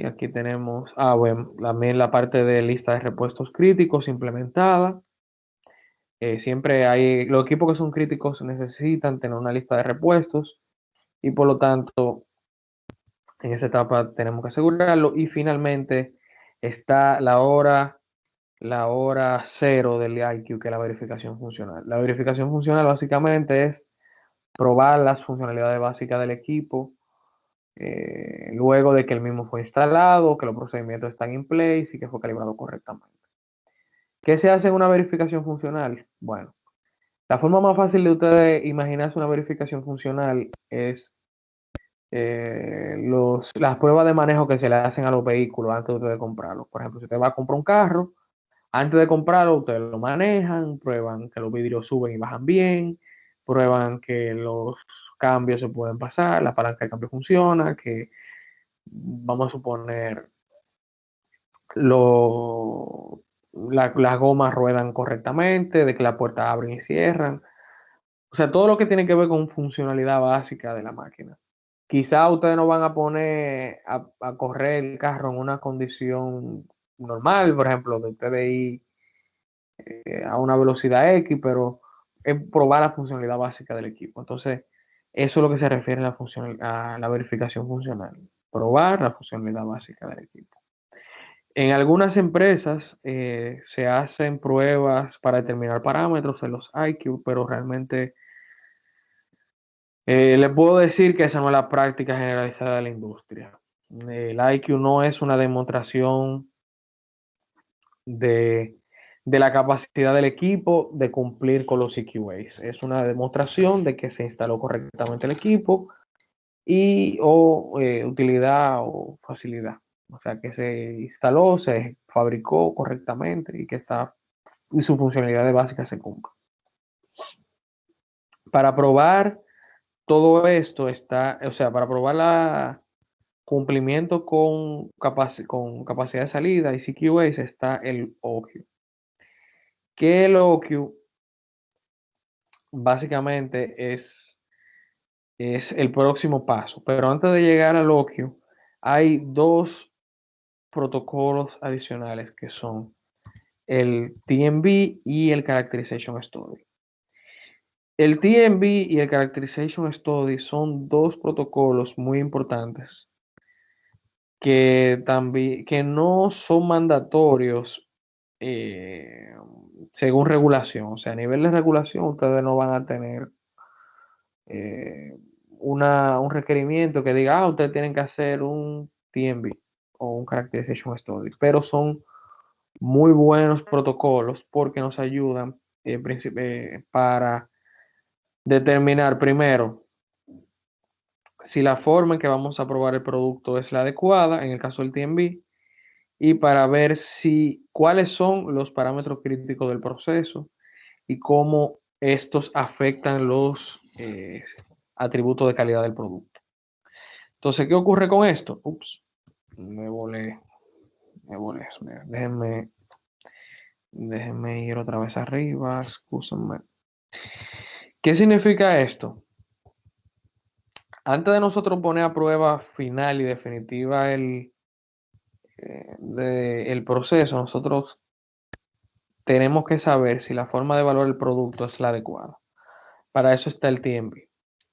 aquí tenemos, bueno, también la parte de lista de repuestos críticos implementada. Siempre hay, los equipos que son críticos necesitan tener una lista de repuestos y por lo tanto en esa etapa tenemos que asegurarlo. Y finalmente está la hora cero del IQ, que es la verificación funcional. La verificación funcional básicamente es probar las funcionalidades básicas del equipo luego de que el mismo fue instalado, que los procedimientos están en place y que fue calibrado correctamente. ¿Qué se hace en una verificación funcional? Bueno, la forma más fácil de ustedes imaginarse una verificación funcional es las pruebas de manejo que se le hacen a los vehículos antes de ustedes comprarlos. Por ejemplo, si usted va a comprar un carro, antes de comprarlo, ustedes lo manejan, prueban que los vidrios suben y bajan bien, prueban que los cambios se pueden pasar, la palanca de cambio funciona, que vamos a suponer las gomas ruedan correctamente, de que las puertas abren y cierran. O sea, todo lo que tiene que ver con funcionalidad básica de la máquina. Quizá ustedes no van a poner a correr el carro en una condición normal, por ejemplo, de ustedes ir a una velocidad X, pero es probar la funcionalidad básica del equipo. Entonces, eso es lo que se refiere a la verificación funcional. Probar la funcionalidad básica del equipo. En algunas empresas se hacen pruebas para determinar parámetros en los IQ, pero realmente les puedo decir que esa no es la práctica generalizada de la industria. El IQ no es una demostración de, de la capacidad del equipo de cumplir con los EQAs. Es una demostración de que se instaló correctamente el equipo o utilidad o facilidad. O sea, que se instaló, se fabricó correctamente y su funcionalidad básica se cumple. Para probar todo esto o sea, para probar la cumplimiento con capacidad de salida y CQAs está el OQ. Que el OQ básicamente es el próximo paso, pero antes de llegar al OQ hay dos protocolos adicionales que son el TMB y el Characterization Study. El TMB y el Characterization Study son dos protocolos muy importantes que también que no son mandatorios eh, según regulación. O sea, a nivel de regulación ustedes no van a tener eh, un requerimiento que diga, ustedes tienen que hacer un TMB o un Characterization Study, pero son muy buenos protocolos porque nos ayudan para determinar primero si la forma en que vamos a probar el producto es la adecuada, en el caso del TMB, y para ver cuáles son los parámetros críticos del proceso y cómo estos afectan los atributos de calidad del producto. Entonces, ¿qué ocurre con esto? Ups, me volé. Déjenme ir otra vez arriba, excúsenme. ¿Qué significa esto? Antes de nosotros poner a prueba final y definitiva el proceso, nosotros tenemos que saber si la forma de evaluar el producto es la adecuada. Para eso está el TMB.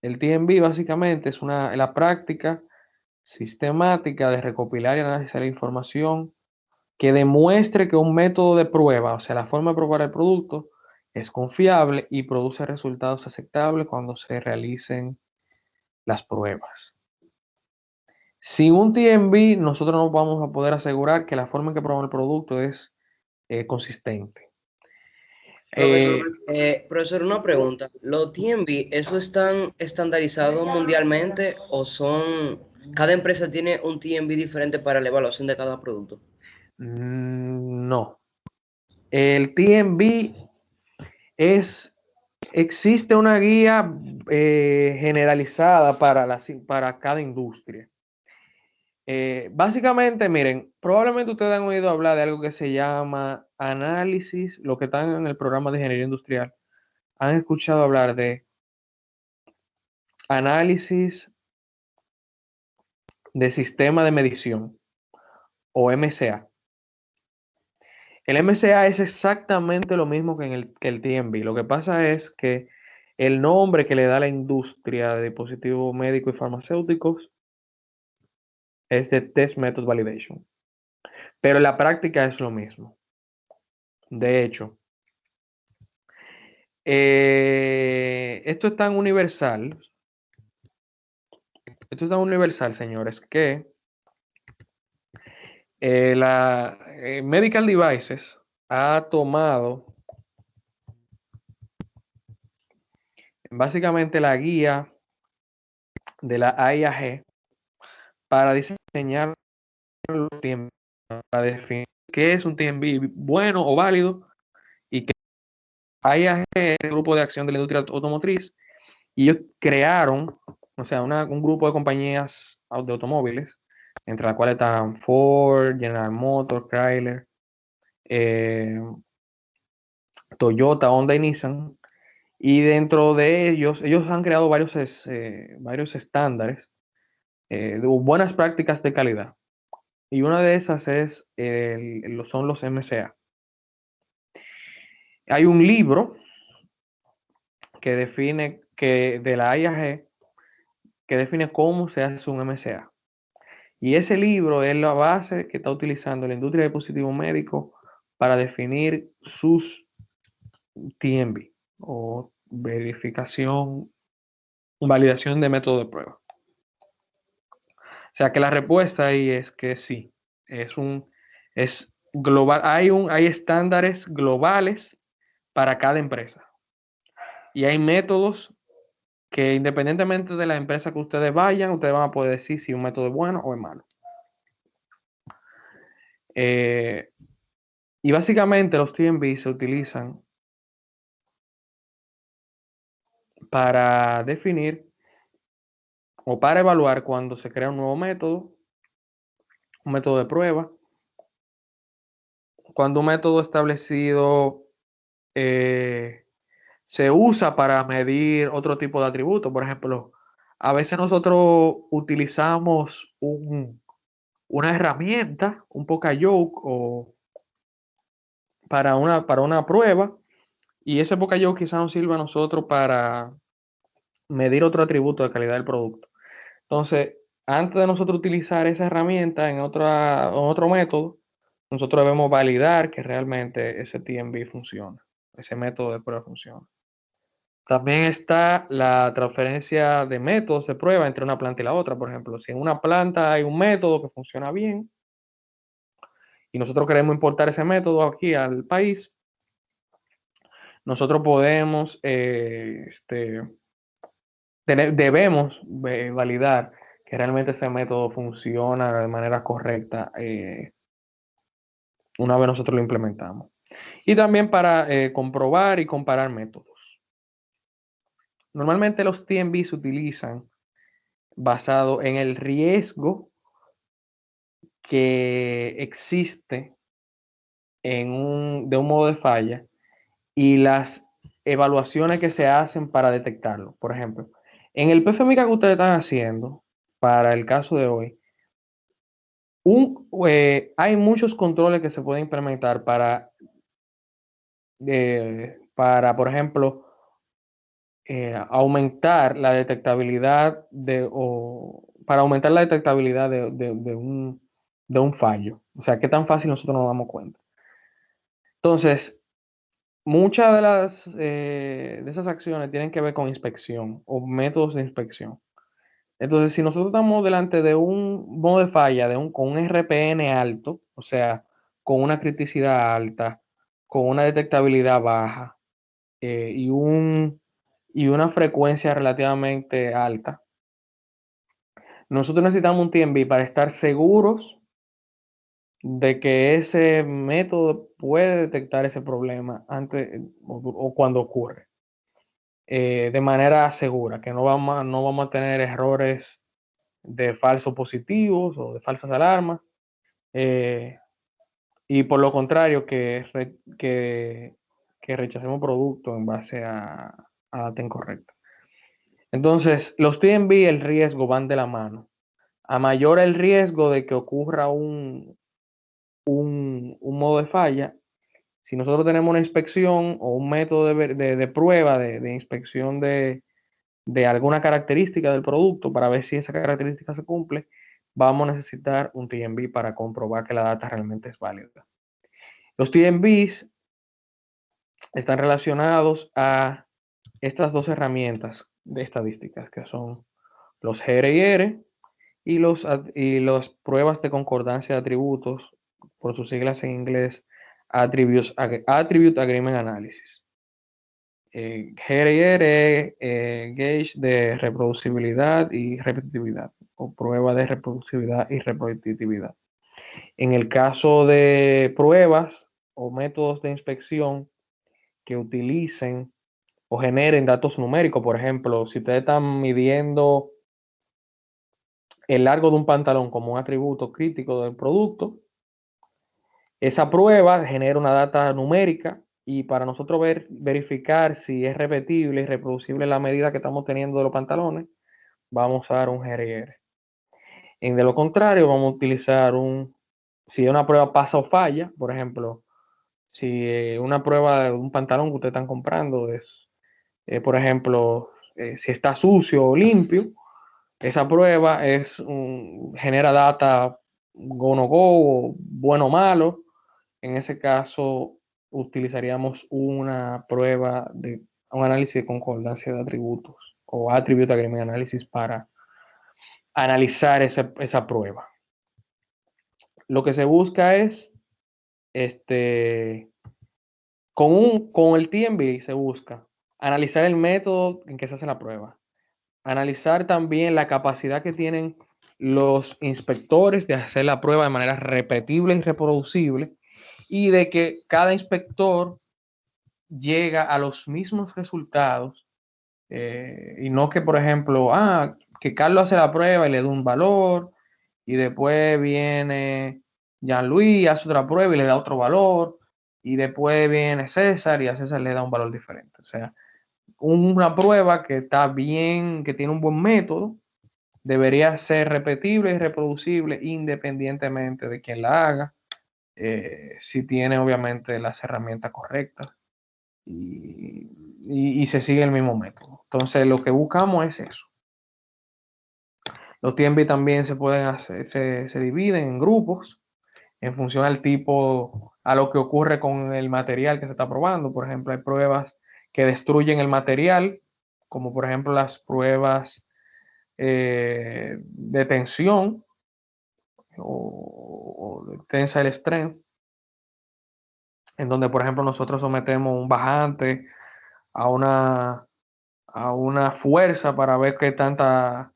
El TMB básicamente es la práctica sistemática de recopilar y analizar la información que demuestre que un método de prueba, o sea, la forma de probar el producto, es confiable y produce resultados aceptables cuando se realicen las pruebas. Sin un TMB, nosotros no vamos a poder asegurar que la forma en que probamos el producto es consistente. Profesor, una pregunta. ¿Los TMB, eso están estandarizados mundialmente o son, cada empresa tiene un TMB diferente para la evaluación de cada producto? No. El TMB existe una guía generalizada para cada industria. Básicamente, miren, probablemente ustedes han oído hablar de algo que se llama análisis, lo que están en el programa de ingeniería industrial. Han escuchado hablar de análisis de sistema de medición o MCA. El MCA es exactamente lo mismo que el TMB. Lo que pasa es que el nombre que le da la industria de dispositivos médicos y farmacéuticos es de Test Method Validation. Pero la práctica es lo mismo. De hecho, esto es tan universal. Esto es tan universal, señores, que la Medical Devices ha tomado básicamente la guía de la AIAG para diseñar los TMB, para definir qué es un TMB bueno o válido y qué AIAG es el grupo de acción de la industria automotriz y ellos crearon, o sea, un grupo de compañías de automóviles, entre las cuales están Ford, General Motors, Chrysler, Toyota, Honda y Nissan. Y dentro de ellos han creado varios estándares de buenas prácticas de calidad. Y una de esas son los MCA. Hay un libro que define de la IAG que define cómo se hace un MCA. Y ese libro es la base que está utilizando la industria de dispositivos médicos para definir sus TMB o validación de método de prueba. O sea que la respuesta ahí es que sí, es global, hay estándares globales para cada empresa. Y hay métodos que independientemente de la empresa que ustedes vayan, ustedes van a poder decir si un método es bueno o es malo. Y básicamente los TMB se utilizan para definir o para evaluar cuando se crea un nuevo método, un método de prueba, cuando un método establecido se usa para medir otro tipo de atributos. Por ejemplo, a veces nosotros utilizamos una herramienta, un Poka-Yoke, o para una prueba, Y ese Bocayo quizá nos sirva a nosotros para medir otro atributo de calidad del producto. Entonces, antes de nosotros utilizar esa herramienta en otro método, nosotros debemos validar que realmente ese TMB funciona, ese método de prueba funciona. También está la transferencia de métodos de prueba entre una planta y la otra. Por ejemplo, si en una planta hay un método que funciona bien y nosotros queremos importar ese método aquí al país, nosotros podemos, debemos validar que realmente ese método funciona de manera correcta una vez nosotros lo implementamos. Y también para comprobar y comparar métodos. Normalmente los TMB se utilizan basado en el riesgo que existe de un modo de falla y las evaluaciones que se hacen para detectarlo. Por ejemplo, en el PFMICA que ustedes están haciendo, para el caso de hoy, hay muchos controles que se pueden implementar para, por ejemplo, aumentar la detectabilidad para aumentar la detectabilidad de un fallo. O sea, qué tan fácil nosotros nos damos cuenta. Entonces, muchas de esas acciones tienen que ver con inspección o métodos de inspección. Entonces, si nosotros estamos delante de un modo de falla con un RPN alto, o sea, con una criticidad alta, con una detectabilidad baja y una frecuencia relativamente alta, nosotros necesitamos un TMB para estar seguros de que ese método puede detectar ese problema antes o cuando ocurre, de manera segura, que no vamos a tener errores de falsos positivos o de falsas alarmas, y por lo contrario, que rechacemos productos en base a data incorrecta. Entonces, los TMB, el riesgo van de la mano. A mayor el riesgo de que ocurra un modo de falla, si nosotros tenemos una inspección o un método de prueba de inspección de alguna característica del producto para ver si esa característica se cumple, vamos a necesitar un TMB para comprobar que la data realmente es válida. Los TMBs están relacionados a estas dos herramientas de estadísticas, que son los GRR y las pruebas de concordancia de atributos, por sus siglas en inglés, Attribute Agreement Analysis. GRR, Gauge de reproducibilidad y repetitividad, o prueba de reproducibilidad y repetitividad. En el caso de pruebas o métodos de inspección que utilicen o generen datos numéricos, por ejemplo, si ustedes están midiendo el largo de un pantalón como un atributo crítico del producto, esa prueba genera una data numérica y para nosotros verificar si es repetible y reproducible la medida que estamos teniendo de los pantalones, vamos a usar un GRR. En de lo contrario, vamos a utilizar si una prueba pasa o falla, por ejemplo, si una prueba de un pantalón que ustedes están comprando es, por ejemplo, si está sucio o limpio, esa prueba genera data go no go, o bueno o malo. En ese caso, utilizaríamos una prueba un análisis de concordancia de atributos o Attribute Agreement Analysis para analizar esa prueba. Lo que se busca es, con el TMB se busca analizar el método en que se hace la prueba, analizar también la capacidad que tienen los inspectores de hacer la prueba de manera repetible y reproducible, y de que cada inspector llega a los mismos resultados, y no que, por ejemplo, que Carlos hace la prueba y le da un valor, y después viene Jean-Louis, hace otra prueba y le da otro valor, y después viene César y a César le da un valor diferente. O sea, una prueba que está bien, que tiene un buen método, debería ser repetible y reproducible independientemente de quién la haga, si tiene obviamente las herramientas correctas y se sigue el mismo método. Entonces, lo que buscamos es eso. Los TMB también se pueden hacer, se dividen en grupos en función al tipo, a lo que ocurre con el material que se está probando. Por ejemplo, hay pruebas que destruyen el material, como por ejemplo las pruebas de tensión o de tensile strength, en donde por ejemplo nosotros sometemos un bajante a una fuerza para ver qué tanta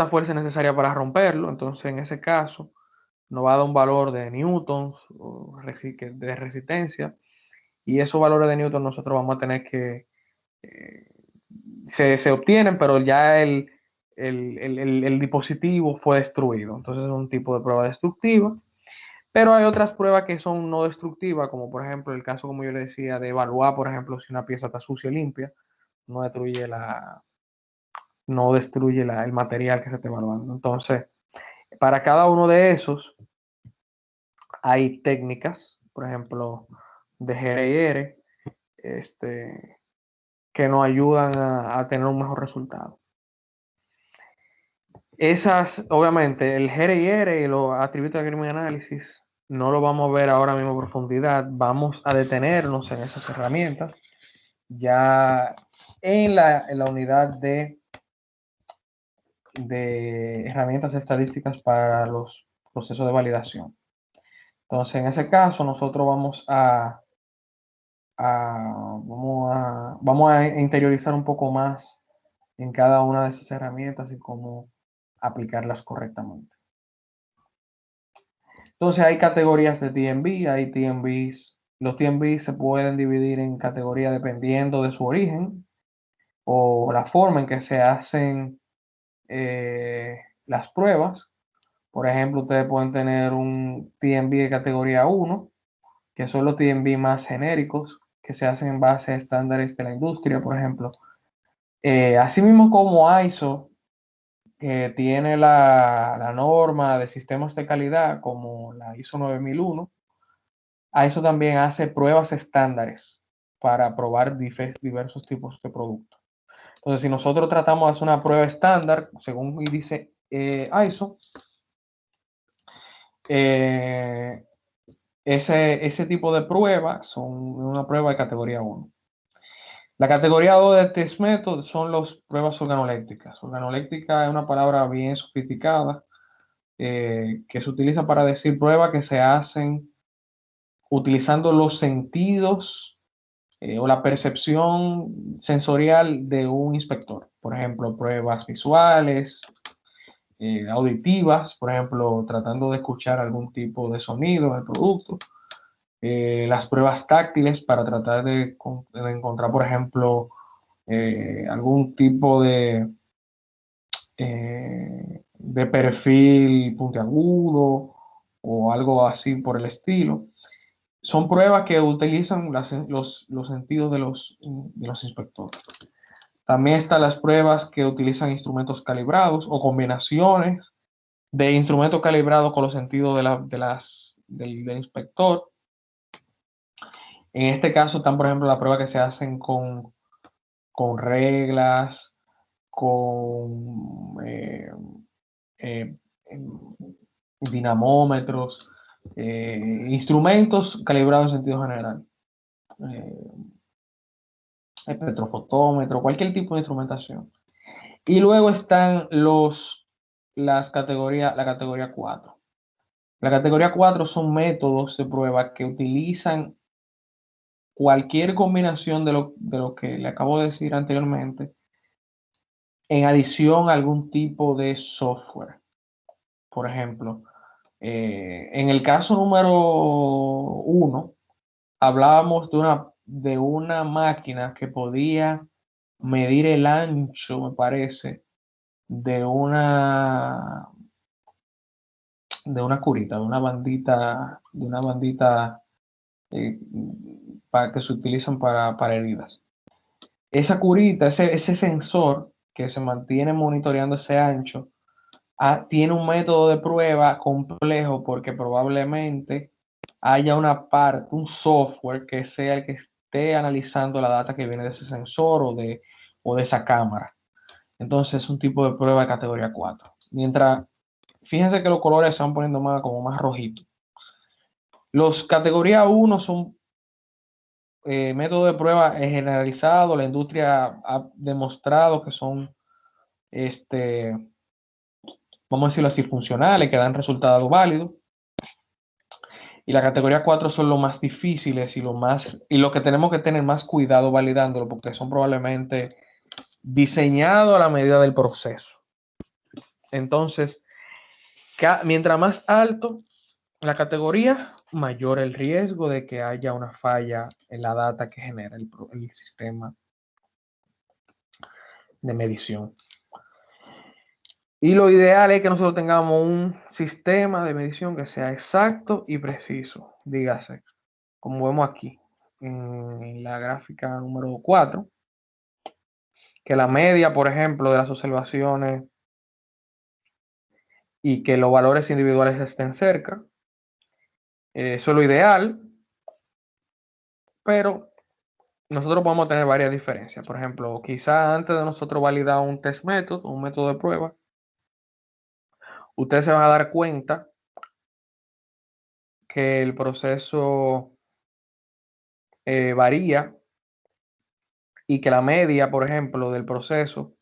fuerza es necesaria para romperlo. Entonces, en ese caso, nos va a dar un valor de newtons o de resistencia, y esos valores de newton nosotros vamos a tener que se obtienen, pero ya el dispositivo fue destruido. Entonces es un tipo de prueba destructiva. Pero hay otras pruebas que son no destructivas, como por ejemplo el caso, como yo le decía, de evaluar, por ejemplo, si una pieza está sucia o limpia, no destruye el material que se está evaluando. Entonces, para cada uno de esos hay técnicas, por ejemplo, de GR, que nos ayudan a tener un mejor resultado. Esas, obviamente, el GR y los atributos de criminanálisis no lo vamos a ver ahora mismo en profundidad. Vamos a detenernos en esas herramientas ya en la unidad de herramientas estadísticas para los procesos de validación. Entonces, en ese caso, nosotros vamos a interiorizar un poco más en cada una de esas herramientas y cómo aplicarlas correctamente. Entonces, hay categorías de TMB, hay TMBs. Los TMBs se pueden dividir en categorías dependiendo de su origen o la forma en que se hacen las pruebas. Por ejemplo, ustedes pueden tener un TMB de categoría 1, que son los TMB más genéricos, que se hacen en base a estándares de la industria, por ejemplo. Asimismo como ISO, que tiene la norma de sistemas de calidad, como la ISO 9001, ISO también hace pruebas estándares para probar diversos tipos de productos. Entonces, si nosotros tratamos de hacer una prueba estándar, según dice ISO, ese tipo de pruebas son una prueba de categoría 1. La categoría 2 de test method son las pruebas organoléctricas. Organoléctrica es una palabra bien sofisticada que se utiliza para decir pruebas que se hacen utilizando los sentidos o la percepción sensorial de un inspector. Por ejemplo, pruebas visuales, auditivas, por ejemplo, tratando de escuchar algún tipo de sonido en el producto. Las pruebas táctiles para tratar de encontrar, por ejemplo, algún tipo de perfil puntiagudo o algo así por el estilo. Son pruebas que utilizan los sentidos de los inspectores. También están las pruebas que utilizan instrumentos calibrados o combinaciones de instrumentos calibrados con los sentidos del inspector. En este caso están, por ejemplo, las pruebas que se hacen con reglas, con dinamómetros, instrumentos calibrados en sentido general, espectrofotómetro, cualquier tipo de instrumentación. Y luego están la categoría 4. La categoría 4 son métodos de prueba que utilizan cualquier combinación de lo que le acabo de decir anteriormente, en adición a algún tipo de software. Por ejemplo, en el caso número 1, hablábamos de una máquina que podía medir el ancho, me parece, de una curita, de una bandita que se utilizan para heridas. Esa curita, ese sensor que se mantiene monitoreando ese ancho, tiene un método de prueba complejo porque probablemente haya una parte, un software que sea el que esté analizando la data que viene de ese sensor o de esa cámara. Entonces es un tipo de prueba de categoría 4. Mientras, fíjense que los colores se van poniendo como más rojitos. Los categoría 1 son métodos de prueba generalizados. La industria ha demostrado que son, vamos a decirlo así, funcionales, que dan resultados válidos. Y la categoría 4 son los más difíciles y lo que tenemos que tener más cuidado validándolo, porque son probablemente diseñados a la medida del proceso. Entonces, mientras más alto la categoría, mayor el riesgo de que haya una falla en la data que genera el sistema de medición. Y lo ideal es que nosotros tengamos un sistema de medición que sea exacto y preciso. Dígase, como vemos aquí en la gráfica número 4, que la media, por ejemplo, de las observaciones y que los valores individuales estén cerca. Eso es lo ideal, pero nosotros podemos tener varias diferencias. Por ejemplo, quizá antes de nosotros validar un test método, un método de prueba, ustedes se van a dar cuenta que el proceso varía y que la media, por ejemplo, del proceso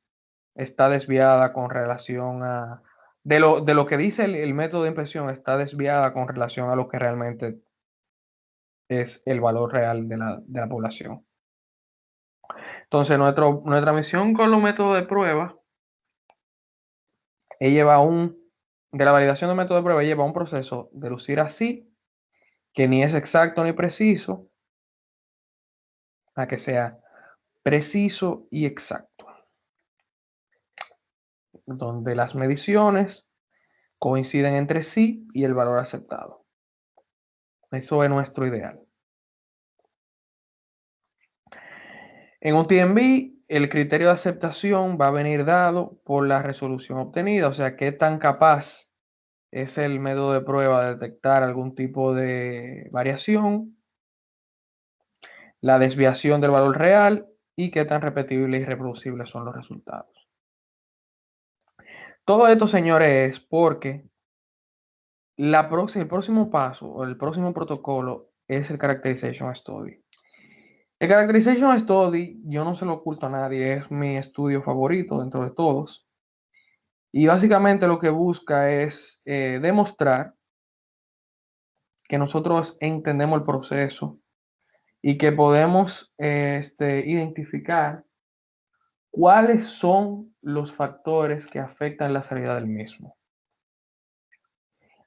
está desviada con relación a... De lo que dice el método de impresión está desviada con relación a lo que realmente es el valor real de la población. Entonces, nuestra misión con los métodos de prueba de la validación de método de prueba lleva un proceso de lucir así, que ni es exacto ni preciso, a que sea preciso y exacto, donde las mediciones coinciden entre sí y el valor aceptado. Eso es nuestro ideal. En un TMB, el criterio de aceptación va a venir dado por la resolución obtenida, o sea, qué tan capaz es el método de prueba de detectar algún tipo de variación, la desviación del valor real y qué tan repetibles y reproducibles son los resultados. Todo esto, señores, es porque el próximo paso o el próximo protocolo es el Characterization Study. El Characterization Study, yo no se lo oculto a nadie, es mi estudio favorito dentro de todos. Y básicamente lo que busca es demostrar que nosotros entendemos el proceso y que podemos identificar cuáles son los factores que afectan la salida del mismo,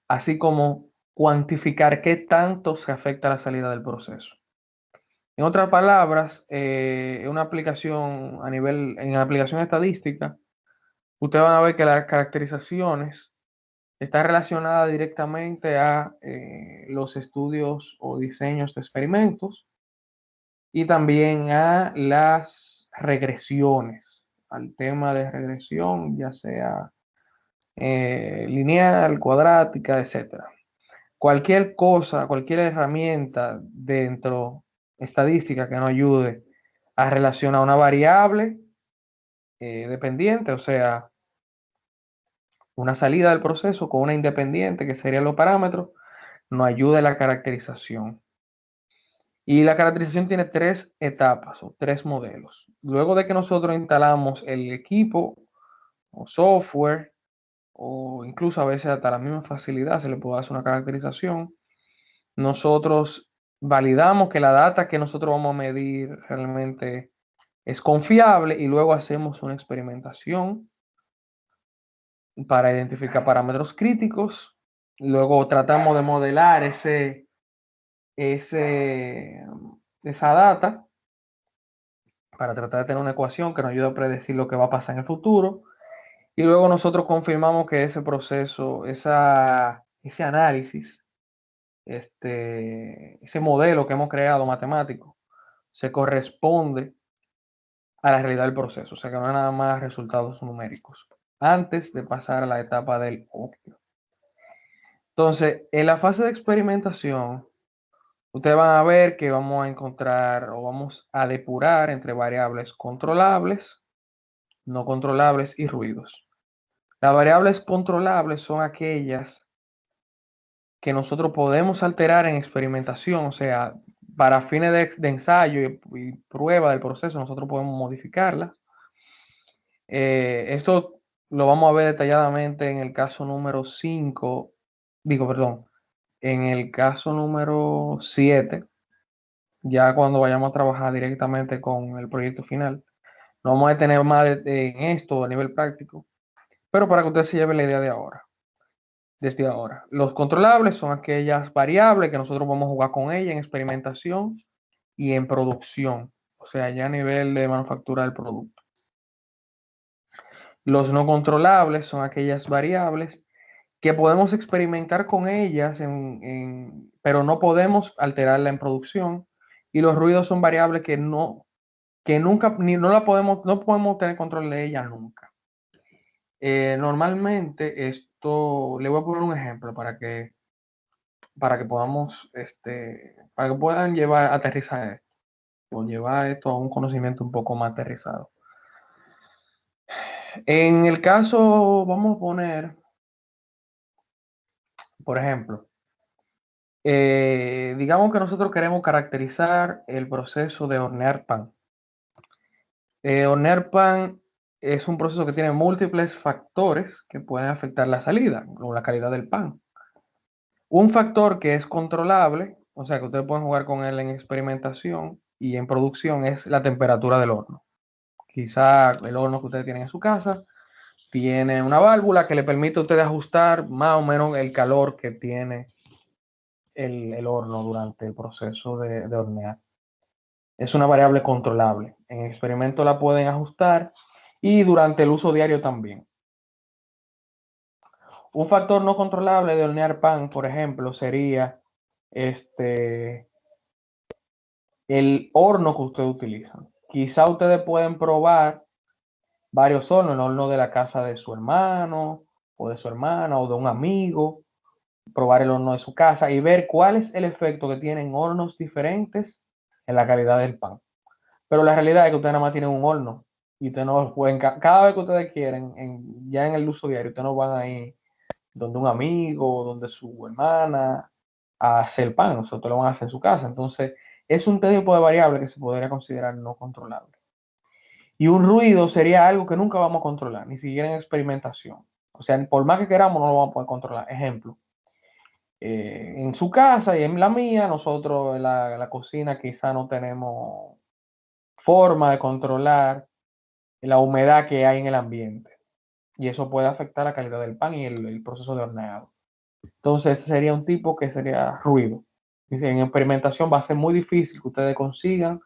así como cuantificar qué tanto se afecta la salida del proceso. En otras palabras, en aplicación estadística, ustedes van a ver que las caracterizaciones están relacionadas directamente a los estudios o diseños de experimentos y también a las regresiones, al tema de regresión, ya sea lineal, cuadrática, etc. Cualquier cosa, cualquier herramienta dentro estadística que nos ayude a relacionar una variable dependiente, o sea, una salida del proceso con una independiente, que serían los parámetros, nos ayuda en la caracterización. Y la caracterización tiene 3 etapas o 3 modelos. Luego de que nosotros instalamos el equipo o software, o incluso a veces hasta la misma facilidad se le puede hacer una caracterización, nosotros validamos que la data que nosotros vamos a medir realmente es confiable y luego hacemos una experimentación para identificar parámetros críticos. Luego tratamos de modelar esa data para tratar de tener una ecuación que nos ayude a predecir lo que va a pasar en el futuro. Y luego nosotros confirmamos que ese proceso, ese análisis, ese modelo que hemos creado matemático, se corresponde a la realidad del proceso. O sea que no es nada más resultados numéricos, antes de pasar a la etapa del opio. Entonces, en la fase de experimentación, ustedes van a ver que vamos a encontrar o vamos a depurar entre variables controlables, no controlables y ruidos. Las variables controlables son aquellas que nosotros podemos alterar en experimentación, o sea, para fines de ensayo y prueba del proceso, nosotros podemos modificarlas. Esto lo vamos a ver detalladamente en el caso número 5, perdón, en el caso número 7, ya cuando vayamos a trabajar directamente con el proyecto final. No vamos a tener más en esto a nivel práctico, pero para que usted se lleve la idea de ahora. Desde ahora, los controlables son aquellas variables que nosotros vamos a jugar con ellas en experimentación y en producción, o sea, ya a nivel de manufactura del producto. Los no controlables son aquellas variables que podemos experimentar con ellas, pero no podemos alterarla en producción. Y los ruidos son variables que nunca, no podemos tener control de ellas nunca. Normalmente esto, le voy a poner un ejemplo para que podamos, para que puedan aterrizar esto, o llevar esto a un conocimiento un poco más aterrizado. En el caso, vamos a poner, por ejemplo, digamos que nosotros queremos caracterizar el proceso de hornear pan. Hornear pan es un proceso que tiene múltiples factores que pueden afectar la salida o la calidad del pan. Un factor que es controlable, o sea que ustedes pueden jugar con él en experimentación y en producción, es la temperatura del horno. Quizá el horno que ustedes tienen en su casa tiene una válvula que le permite a ustedes ajustar más o menos el calor que tiene el horno durante el proceso de hornear. Es una variable controlable. En experimento la pueden ajustar y durante el uso diario también. Un factor no controlable de hornear pan, por ejemplo, sería el horno que ustedes utilizan. Quizá ustedes pueden probar varios hornos, el horno de la casa de su hermano o de su hermana o de un amigo, probar el horno de su casa y ver cuál es el efecto que tienen hornos diferentes en la calidad del pan. Pero la realidad es que ustedes nada más tienen un horno y ustedes no pueden, cada vez que ustedes quieren, ya en el uso diario, ustedes no van a ir donde un amigo, donde su hermana, a hacer pan, o sea, ustedes lo van a hacer en su casa. Entonces, es un tipo de variable que se podría considerar no controlable. Y un ruido sería algo que nunca vamos a controlar, ni siquiera en experimentación. O sea, por más que queramos, no lo vamos a poder controlar. Ejemplo, en su casa y en la mía, nosotros en la cocina quizá no tenemos forma de controlar la humedad que hay en el ambiente. Y eso puede afectar la calidad del pan y el proceso de horneado. Entonces, ese sería un tipo que sería ruido. Dice, en experimentación va a ser muy difícil que ustedes consigan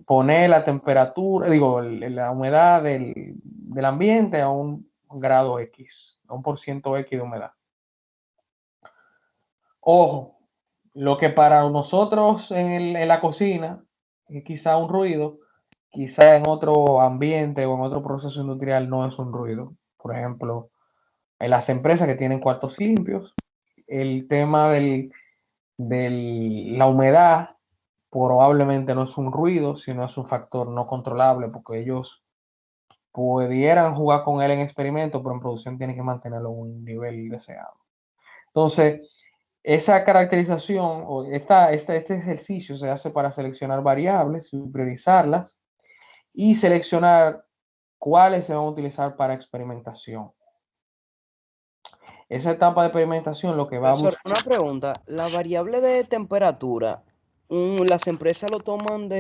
poner la temperatura, la humedad del ambiente a un grado X, a un % X de humedad. Ojo, lo que para nosotros en la cocina es quizá un ruido, quizá en otro ambiente o en otro proceso industrial no es un ruido. Por ejemplo, en las empresas que tienen cuartos limpios, el tema de la humedad probablemente no es un ruido, sino es un factor no controlable porque ellos pudieran jugar con él en experimento, pero en producción tienen que mantenerlo a un nivel deseado. Entonces, esa caracterización o este ejercicio se hace para seleccionar variables y priorizarlas y seleccionar cuáles se van a utilizar para experimentación. Esa etapa de experimentación lo que va a Profesor, buscar. una pregunta. La variable de temperatura, las empresas lo toman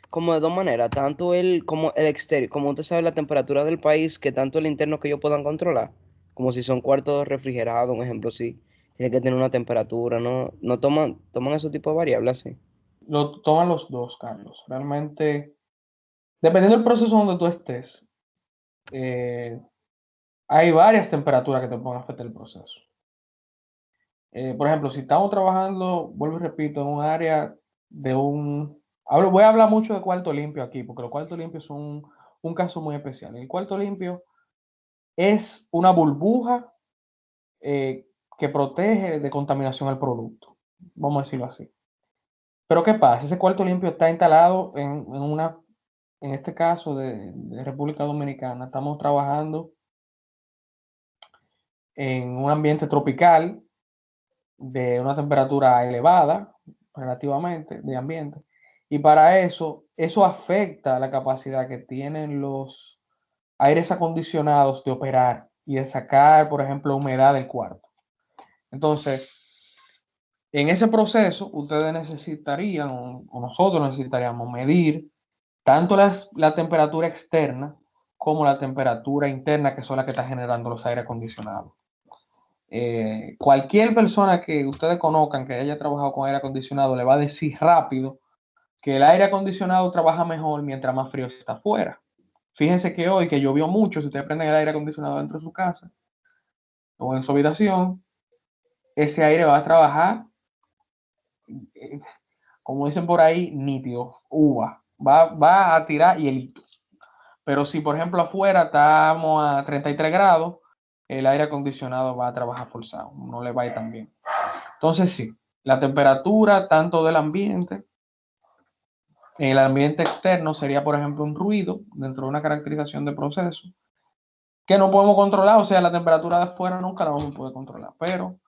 como de dos maneras, tanto el como el exterior, como usted sabe la temperatura del país, que tanto el interno que ellos puedan controlar, como si son cuartos refrigerados, un ejemplo, sí, tiene que tener una temperatura, no toman ese tipo de variables, sí. Lo toman los dos, Carlos. Realmente, dependiendo del proceso donde tú estés, hay varias temperaturas que te pueden afectar el proceso. Por ejemplo, si estamos trabajando, vuelvo y repito, en un área de voy a hablar mucho de cuarto limpio aquí, porque los cuartos limpios son un caso muy especial. El cuarto limpio es una burbuja que protege de contaminación al producto, vamos a decirlo así. Pero ¿qué pasa? Ese cuarto limpio está instalado en este caso de República Dominicana. Estamos trabajando en un ambiente tropical de una temperatura elevada relativamente de ambiente. Y para eso afecta la capacidad que tienen los aires acondicionados de operar y de sacar, por ejemplo, humedad del cuarto. Entonces, en ese proceso, ustedes necesitarían, o nosotros necesitaríamos medir tanto la temperatura externa como la temperatura interna, que son las que están generando los aires acondicionados. Cualquier persona que ustedes conozcan que haya trabajado con aire acondicionado le va a decir rápido que el aire acondicionado trabaja mejor mientras más frío está afuera. Fíjense que hoy que llovió mucho, si ustedes prenden el aire acondicionado dentro de su casa o en su habitación, ese aire va a trabajar, eh, como dicen por ahí, nítido, uva. Va a tirar hielito. Pero si, por ejemplo, afuera estamos a 33 grados, el aire acondicionado va a trabajar forzado, no le va a ir tan bien. Entonces, sí, la temperatura tanto del ambiente, el ambiente externo sería, por ejemplo, un ruido dentro de una caracterización de proceso que no podemos controlar, o sea, la temperatura de afuera nunca la vamos a poder controlar, pero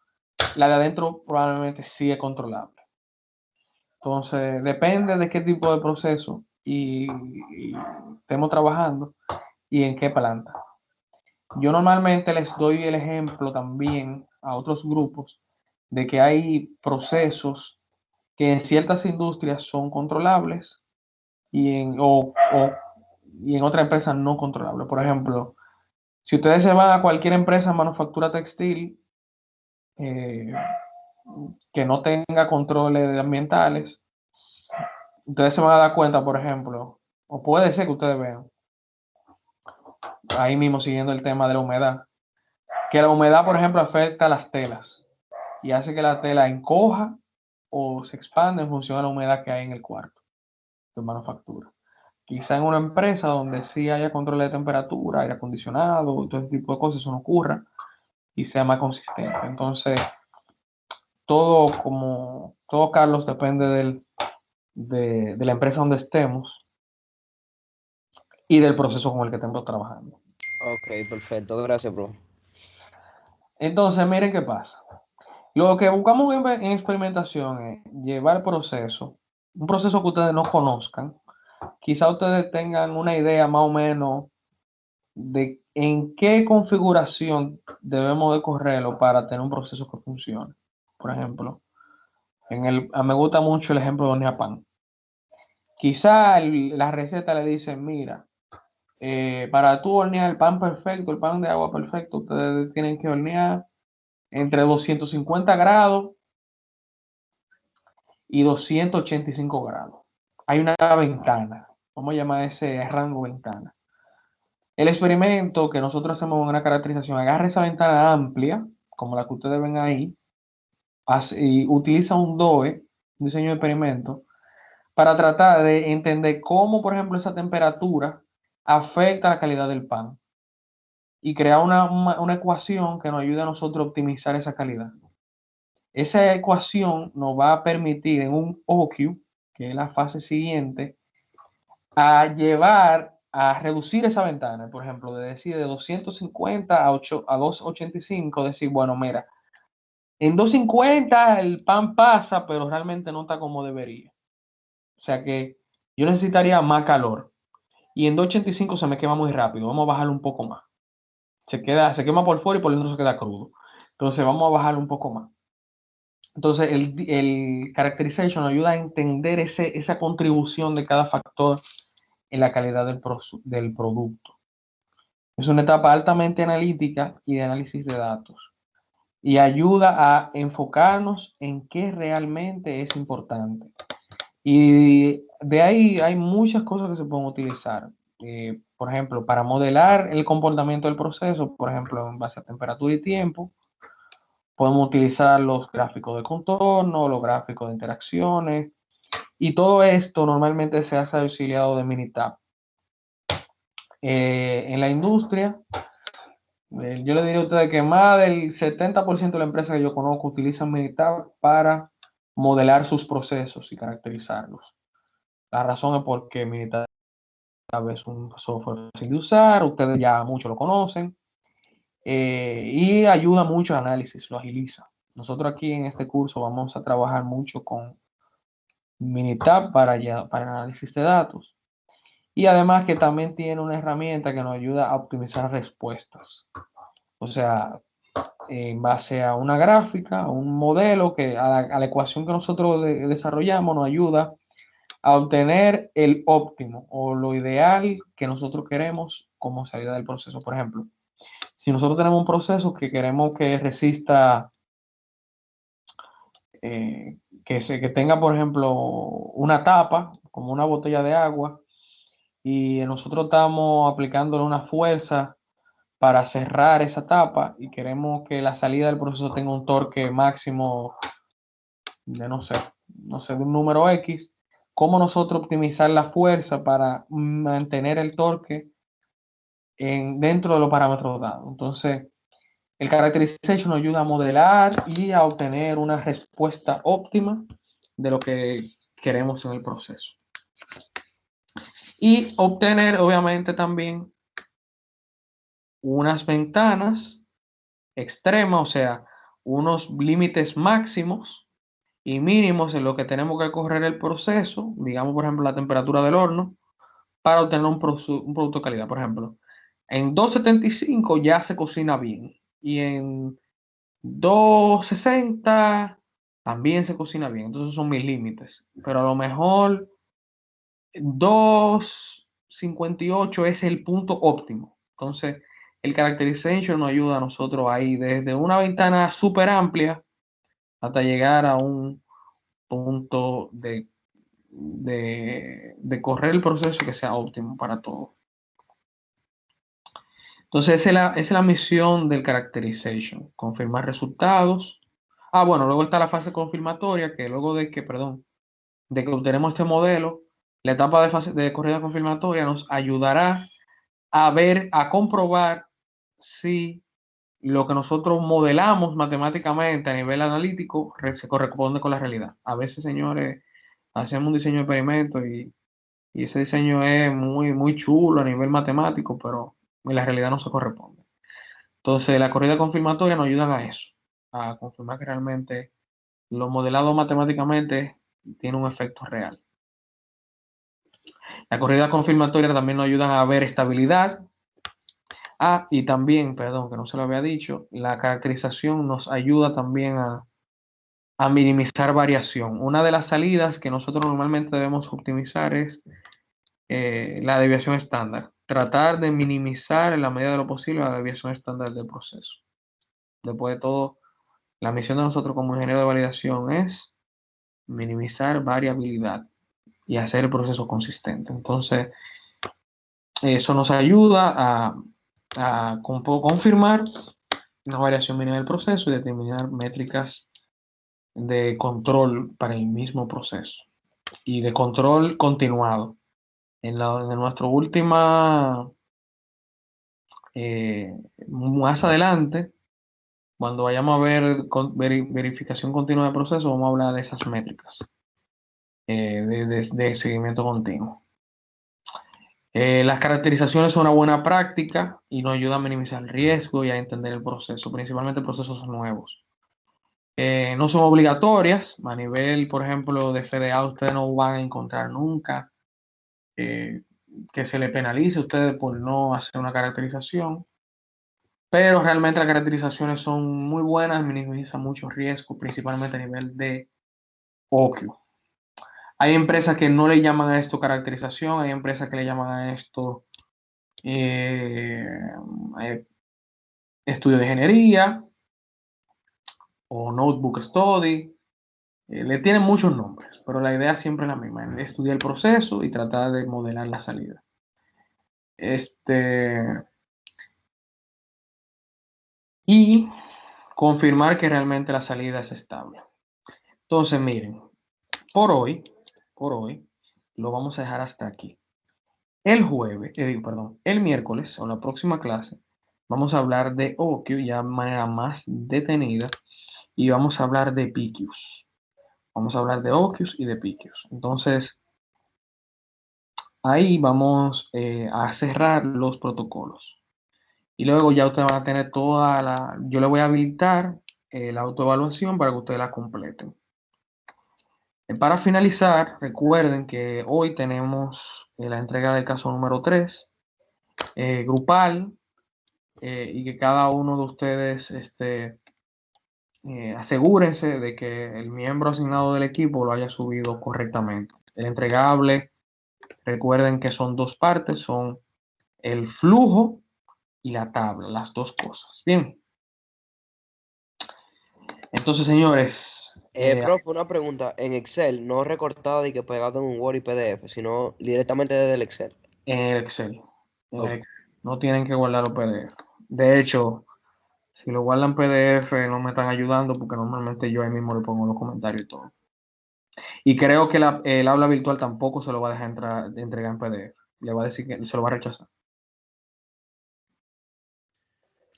la de adentro probablemente sí es controlable. Entonces, depende de qué tipo de proceso y estemos trabajando y en qué planta. Yo normalmente les doy el ejemplo también a otros grupos de que hay procesos que en ciertas industrias son controlables y en otras empresas no controlables. Por ejemplo, si ustedes se van a cualquier empresa de manufactura textil eh, que no tenga controles ambientales, ustedes se van a dar cuenta, por ejemplo, o puede ser que ustedes vean, ahí mismo siguiendo el tema de la humedad, que la humedad, por ejemplo, afecta a las telas y hace que la tela encoja o se expande en función a la humedad que hay en el cuarto de manufactura. Quizá en una empresa donde sí haya control de temperatura, aire acondicionado, todo ese tipo de cosas, eso no ocurra y sea más consistente. Entonces, todo, Carlos, depende de la empresa donde estemos y del proceso con el que estemos trabajando. Ok, perfecto. Gracias, bro. Entonces, miren qué pasa. Lo que buscamos en experimentación es llevar el proceso, un proceso que ustedes no conozcan. Quizá ustedes tengan una idea más o menos de en qué configuración debemos de correrlo para tener un proceso que funcione. Por ejemplo, me gusta mucho el ejemplo de hornear pan. Quizá la receta le dice, mira, para tú hornear el pan perfecto, el pan de agua perfecto, ustedes tienen que hornear entre 250 grados y 285 grados. Hay una ventana, vamos a llamar ese rango ventana. El experimento que nosotros hacemos en una caracterización, agarra esa ventana amplia, como la que ustedes ven ahí, y utiliza un DOE, un diseño de experimento, para tratar de entender cómo, por ejemplo, esa temperatura afecta la calidad del pan y crear una ecuación que nos ayude a nosotros a optimizar esa calidad. Esa ecuación nos va a permitir en un OQ, que es la fase siguiente, a llevar a reducir esa ventana, por ejemplo, de decir de 250 a 285, decir, bueno, mira, en 250 el pan pasa, pero realmente no está como debería. O sea que yo necesitaría más calor. Y en 285 se me quema muy rápido. Vamos a bajarlo un poco más. Se quema por fuera y por dentro se queda crudo. Entonces vamos a bajarlo un poco más. Entonces el Characterization nos ayuda a entender esa contribución de cada factor en la calidad del producto. Es una etapa altamente analítica y de análisis de datos y ayuda a enfocarnos en qué realmente es importante. Y de ahí hay muchas cosas que se pueden utilizar. Por ejemplo, para modelar el comportamiento del proceso, por ejemplo, en base a temperatura y tiempo, podemos utilizar los gráficos de contorno, los gráficos de interacciones, y todo esto normalmente se hace auxiliado de Minitab. En la industria, yo le diría a ustedes que más del 70% de la empresa que yo conozco utilizan Minitab para modelar sus procesos y caracterizarlos. La razón es porque Minitab es un software fácil de usar, ustedes ya muchos lo conocen, y ayuda mucho al análisis, lo agiliza. Nosotros aquí en este curso vamos a trabajar mucho con Minitab para análisis de datos. Y además que también tiene una herramienta que nos ayuda a optimizar respuestas. O sea, en base a una gráfica, a un modelo, a la ecuación que nosotros desarrollamos, nos ayuda a obtener el óptimo o lo ideal que nosotros queremos como salida del proceso. Por ejemplo, si nosotros tenemos un proceso que queremos que resista, que tenga, por ejemplo, una tapa, como una botella de agua, y nosotros estamos aplicándole una fuerza para cerrar esa tapa y queremos que la salida del proceso tenga un torque máximo de no sé, de un número X, cómo nosotros optimizar la fuerza para mantener el torque dentro de los parámetros dados. Entonces, el Characterization nos ayuda a modelar y a obtener una respuesta óptima de lo que queremos en el proceso. Y obtener, obviamente, también unas ventanas extremas, o sea, unos límites máximos y mínimos en lo que tenemos que correr el proceso, digamos, por ejemplo, la temperatura del horno, para obtener un producto de calidad. Por ejemplo, en 275 ya se cocina bien y en 260 también se cocina bien. Entonces son mis límites. Pero a lo mejor 258 es el punto óptimo. Entonces, el Characterization nos ayuda a nosotros ahí desde una ventana súper amplia hasta llegar a un punto de correr el proceso que sea óptimo para todos. Entonces, esa es la misión del Characterization, confirmar resultados. Bueno, luego está la fase confirmatoria, que luego de que obtenemos este modelo, la etapa de fase de corrida confirmatoria nos ayudará a comprobar si lo que nosotros modelamos matemáticamente a nivel analítico se corresponde con la realidad. A veces, señores, hacemos un diseño de experimento y ese diseño es muy, muy chulo a nivel matemático, pero en la realidad no se corresponde. Entonces, la corrida confirmatoria nos ayuda a eso, a confirmar que realmente lo modelado matemáticamente tiene un efecto real. La corrida confirmatoria también nos ayuda a ver estabilidad. Y también, perdón, que no se lo había dicho, la caracterización nos ayuda también a minimizar variación. Una de las salidas que nosotros normalmente debemos optimizar es la desviación estándar. Tratar de minimizar en la medida de lo posible la desviación estándar del proceso. Después de todo, la misión de nosotros como ingeniero de validación es minimizar variabilidad y hacer el proceso consistente. Entonces, eso nos ayuda a confirmar una variación mínima del proceso y determinar métricas de control para el mismo proceso y de control continuado. En nuestra última, más adelante, cuando vayamos a ver verificación continua del proceso, vamos a hablar de esas métricas de seguimiento continuo. Las caracterizaciones son una buena práctica y nos ayuda a minimizar el riesgo y a entender el proceso, principalmente procesos nuevos. No son obligatorias, a nivel, por ejemplo, de FDA, ustedes no van a encontrar nunca que se le penalice a ustedes por no hacer una caracterización, pero realmente las caracterizaciones son muy buenas, minimizan muchos riesgos, principalmente a nivel de OQ. Hay empresas que no le llaman a esto caracterización, hay empresas que le llaman a esto estudio de ingeniería o notebook study. Le tienen muchos nombres, pero la idea siempre es la misma, estudiar el proceso y tratar de modelar la salida. Y confirmar que realmente la salida es estable. Entonces, miren, por hoy, lo vamos a dejar hasta aquí. El miércoles o la próxima clase, vamos a hablar de OQ ya de manera más detenida y vamos a hablar de PQs. Vamos a hablar de OQs y de PQs. Entonces, ahí vamos a cerrar los protocolos. Y luego ya usted va a tener yo le voy a habilitar la autoevaluación para que ustedes la completen. Para finalizar, recuerden que hoy tenemos la entrega del caso número 3, grupal, y que cada uno de ustedes asegúrense de que el miembro asignado del equipo lo haya subido correctamente. El entregable, recuerden que son dos partes, son el flujo y la tabla, las dos cosas. Bien. Entonces, señores. Profe, una pregunta. En Excel, no recortado y que pegado en un Word y PDF, sino directamente desde el Excel. En el Excel. Ok. No tienen que guardarlo PDF. De hecho, si lo guardan PDF no me están ayudando porque normalmente yo ahí mismo le pongo los comentarios y todo. Y creo que el aula virtual tampoco se lo va a dejar entregar en PDF. Le va a decir que se lo va a rechazar.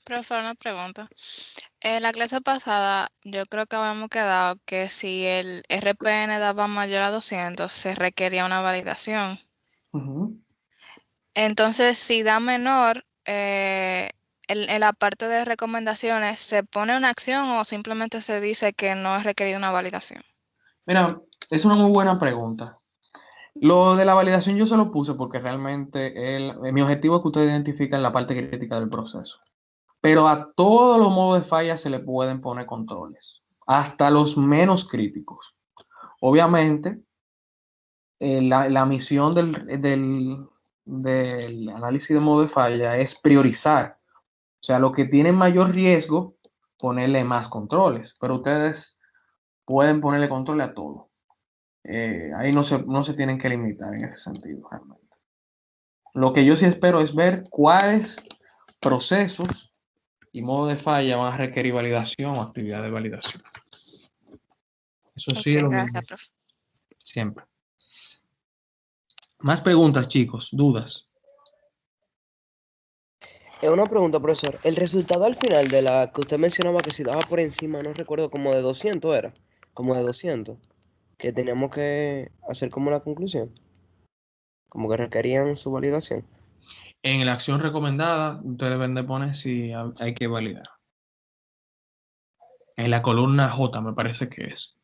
Profe, una pregunta. En la clase pasada, yo creo que habíamos quedado que si el RPN daba mayor a 200, se requería una validación. Entonces, si da menor, en la parte de recomendaciones, ¿se pone una acción o simplemente se dice que no es requerida una validación? Mira, es una muy buena pregunta. Lo de la validación yo se lo puse porque realmente mi objetivo es que ustedes identifiquen la parte crítica del proceso. Pero a todos los modos de falla se le pueden poner controles, hasta los menos críticos. Obviamente, la misión del análisis de modo de falla es priorizar. O sea, lo que tiene mayor riesgo, ponerle más controles. Pero ustedes pueden ponerle control a todo. Ahí no se tienen que limitar en ese sentido, realmente. Lo que yo sí espero es ver cuáles procesos y modo de falla van a requerir validación o actividad de validación. Eso sí es lo Gracias, mismo. profe. Siempre. Más preguntas, chicos, dudas. Una pregunta, profesor. El resultado al final de la que usted mencionaba que si daba por encima, no recuerdo, como de 200 era. Como de 200. Que teníamos que hacer como la conclusión. Como que requerían su validación. En la acción recomendada, ustedes deben de poner si hay que validar. En la columna J me parece que es.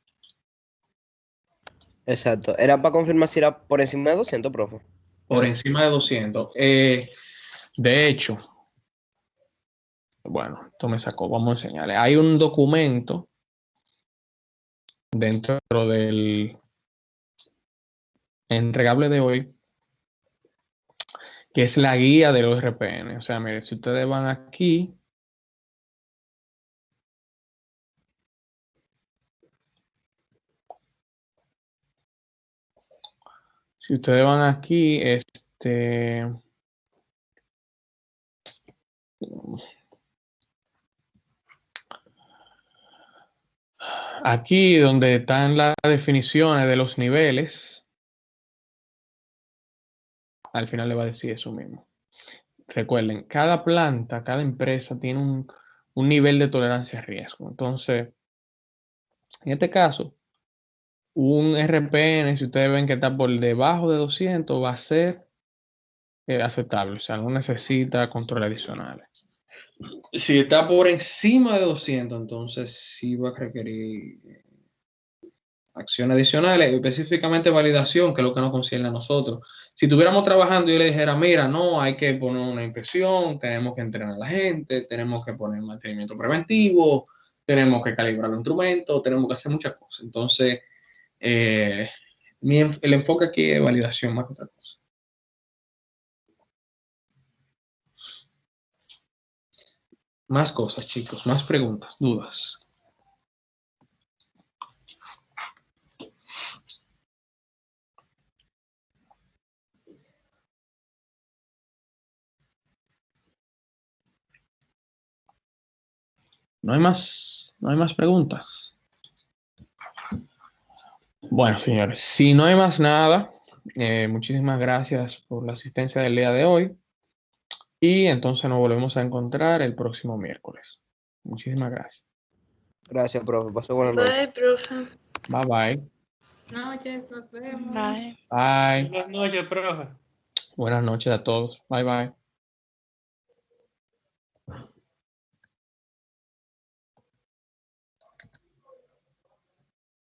Exacto. Era para confirmar si era por encima de 200, profe. Por encima de 200. De hecho, bueno, esto me sacó, vamos a enseñarle. Hay un documento dentro del entregable de hoy que es la guía de los RPN. O sea, mire, si ustedes van aquí, aquí donde están las definiciones de los niveles, al final le va a decir eso mismo. Recuerden, cada planta, cada empresa tiene un nivel de tolerancia a riesgo. Entonces, en este caso, un RPN, si ustedes ven que está por debajo de 200, va a ser aceptable. O sea, no necesita control adicionales. Si está por encima de 200, entonces sí va a requerir acciones adicionales, específicamente validación, que es lo que nos concierne a nosotros. Si estuviéramos trabajando y yo le dijera, mira, no, hay que poner una inspección, tenemos que entrenar a la gente, tenemos que poner mantenimiento preventivo, tenemos que calibrar los instrumentos, tenemos que hacer muchas cosas. Entonces, el enfoque aquí es validación más que otra cosa. Más cosas, chicos, más preguntas, dudas. No hay más preguntas. Bueno, señores, si no hay más nada, muchísimas gracias por la asistencia del día de hoy y entonces nos volvemos a encontrar el próximo miércoles. Muchísimas gracias. Gracias, profe. Pasó buenas noches. Bye, profe. Bye bye. Noches, nos vemos. Bye. Bye. Buenas noches, profe. Buenas noches a todos. Bye bye.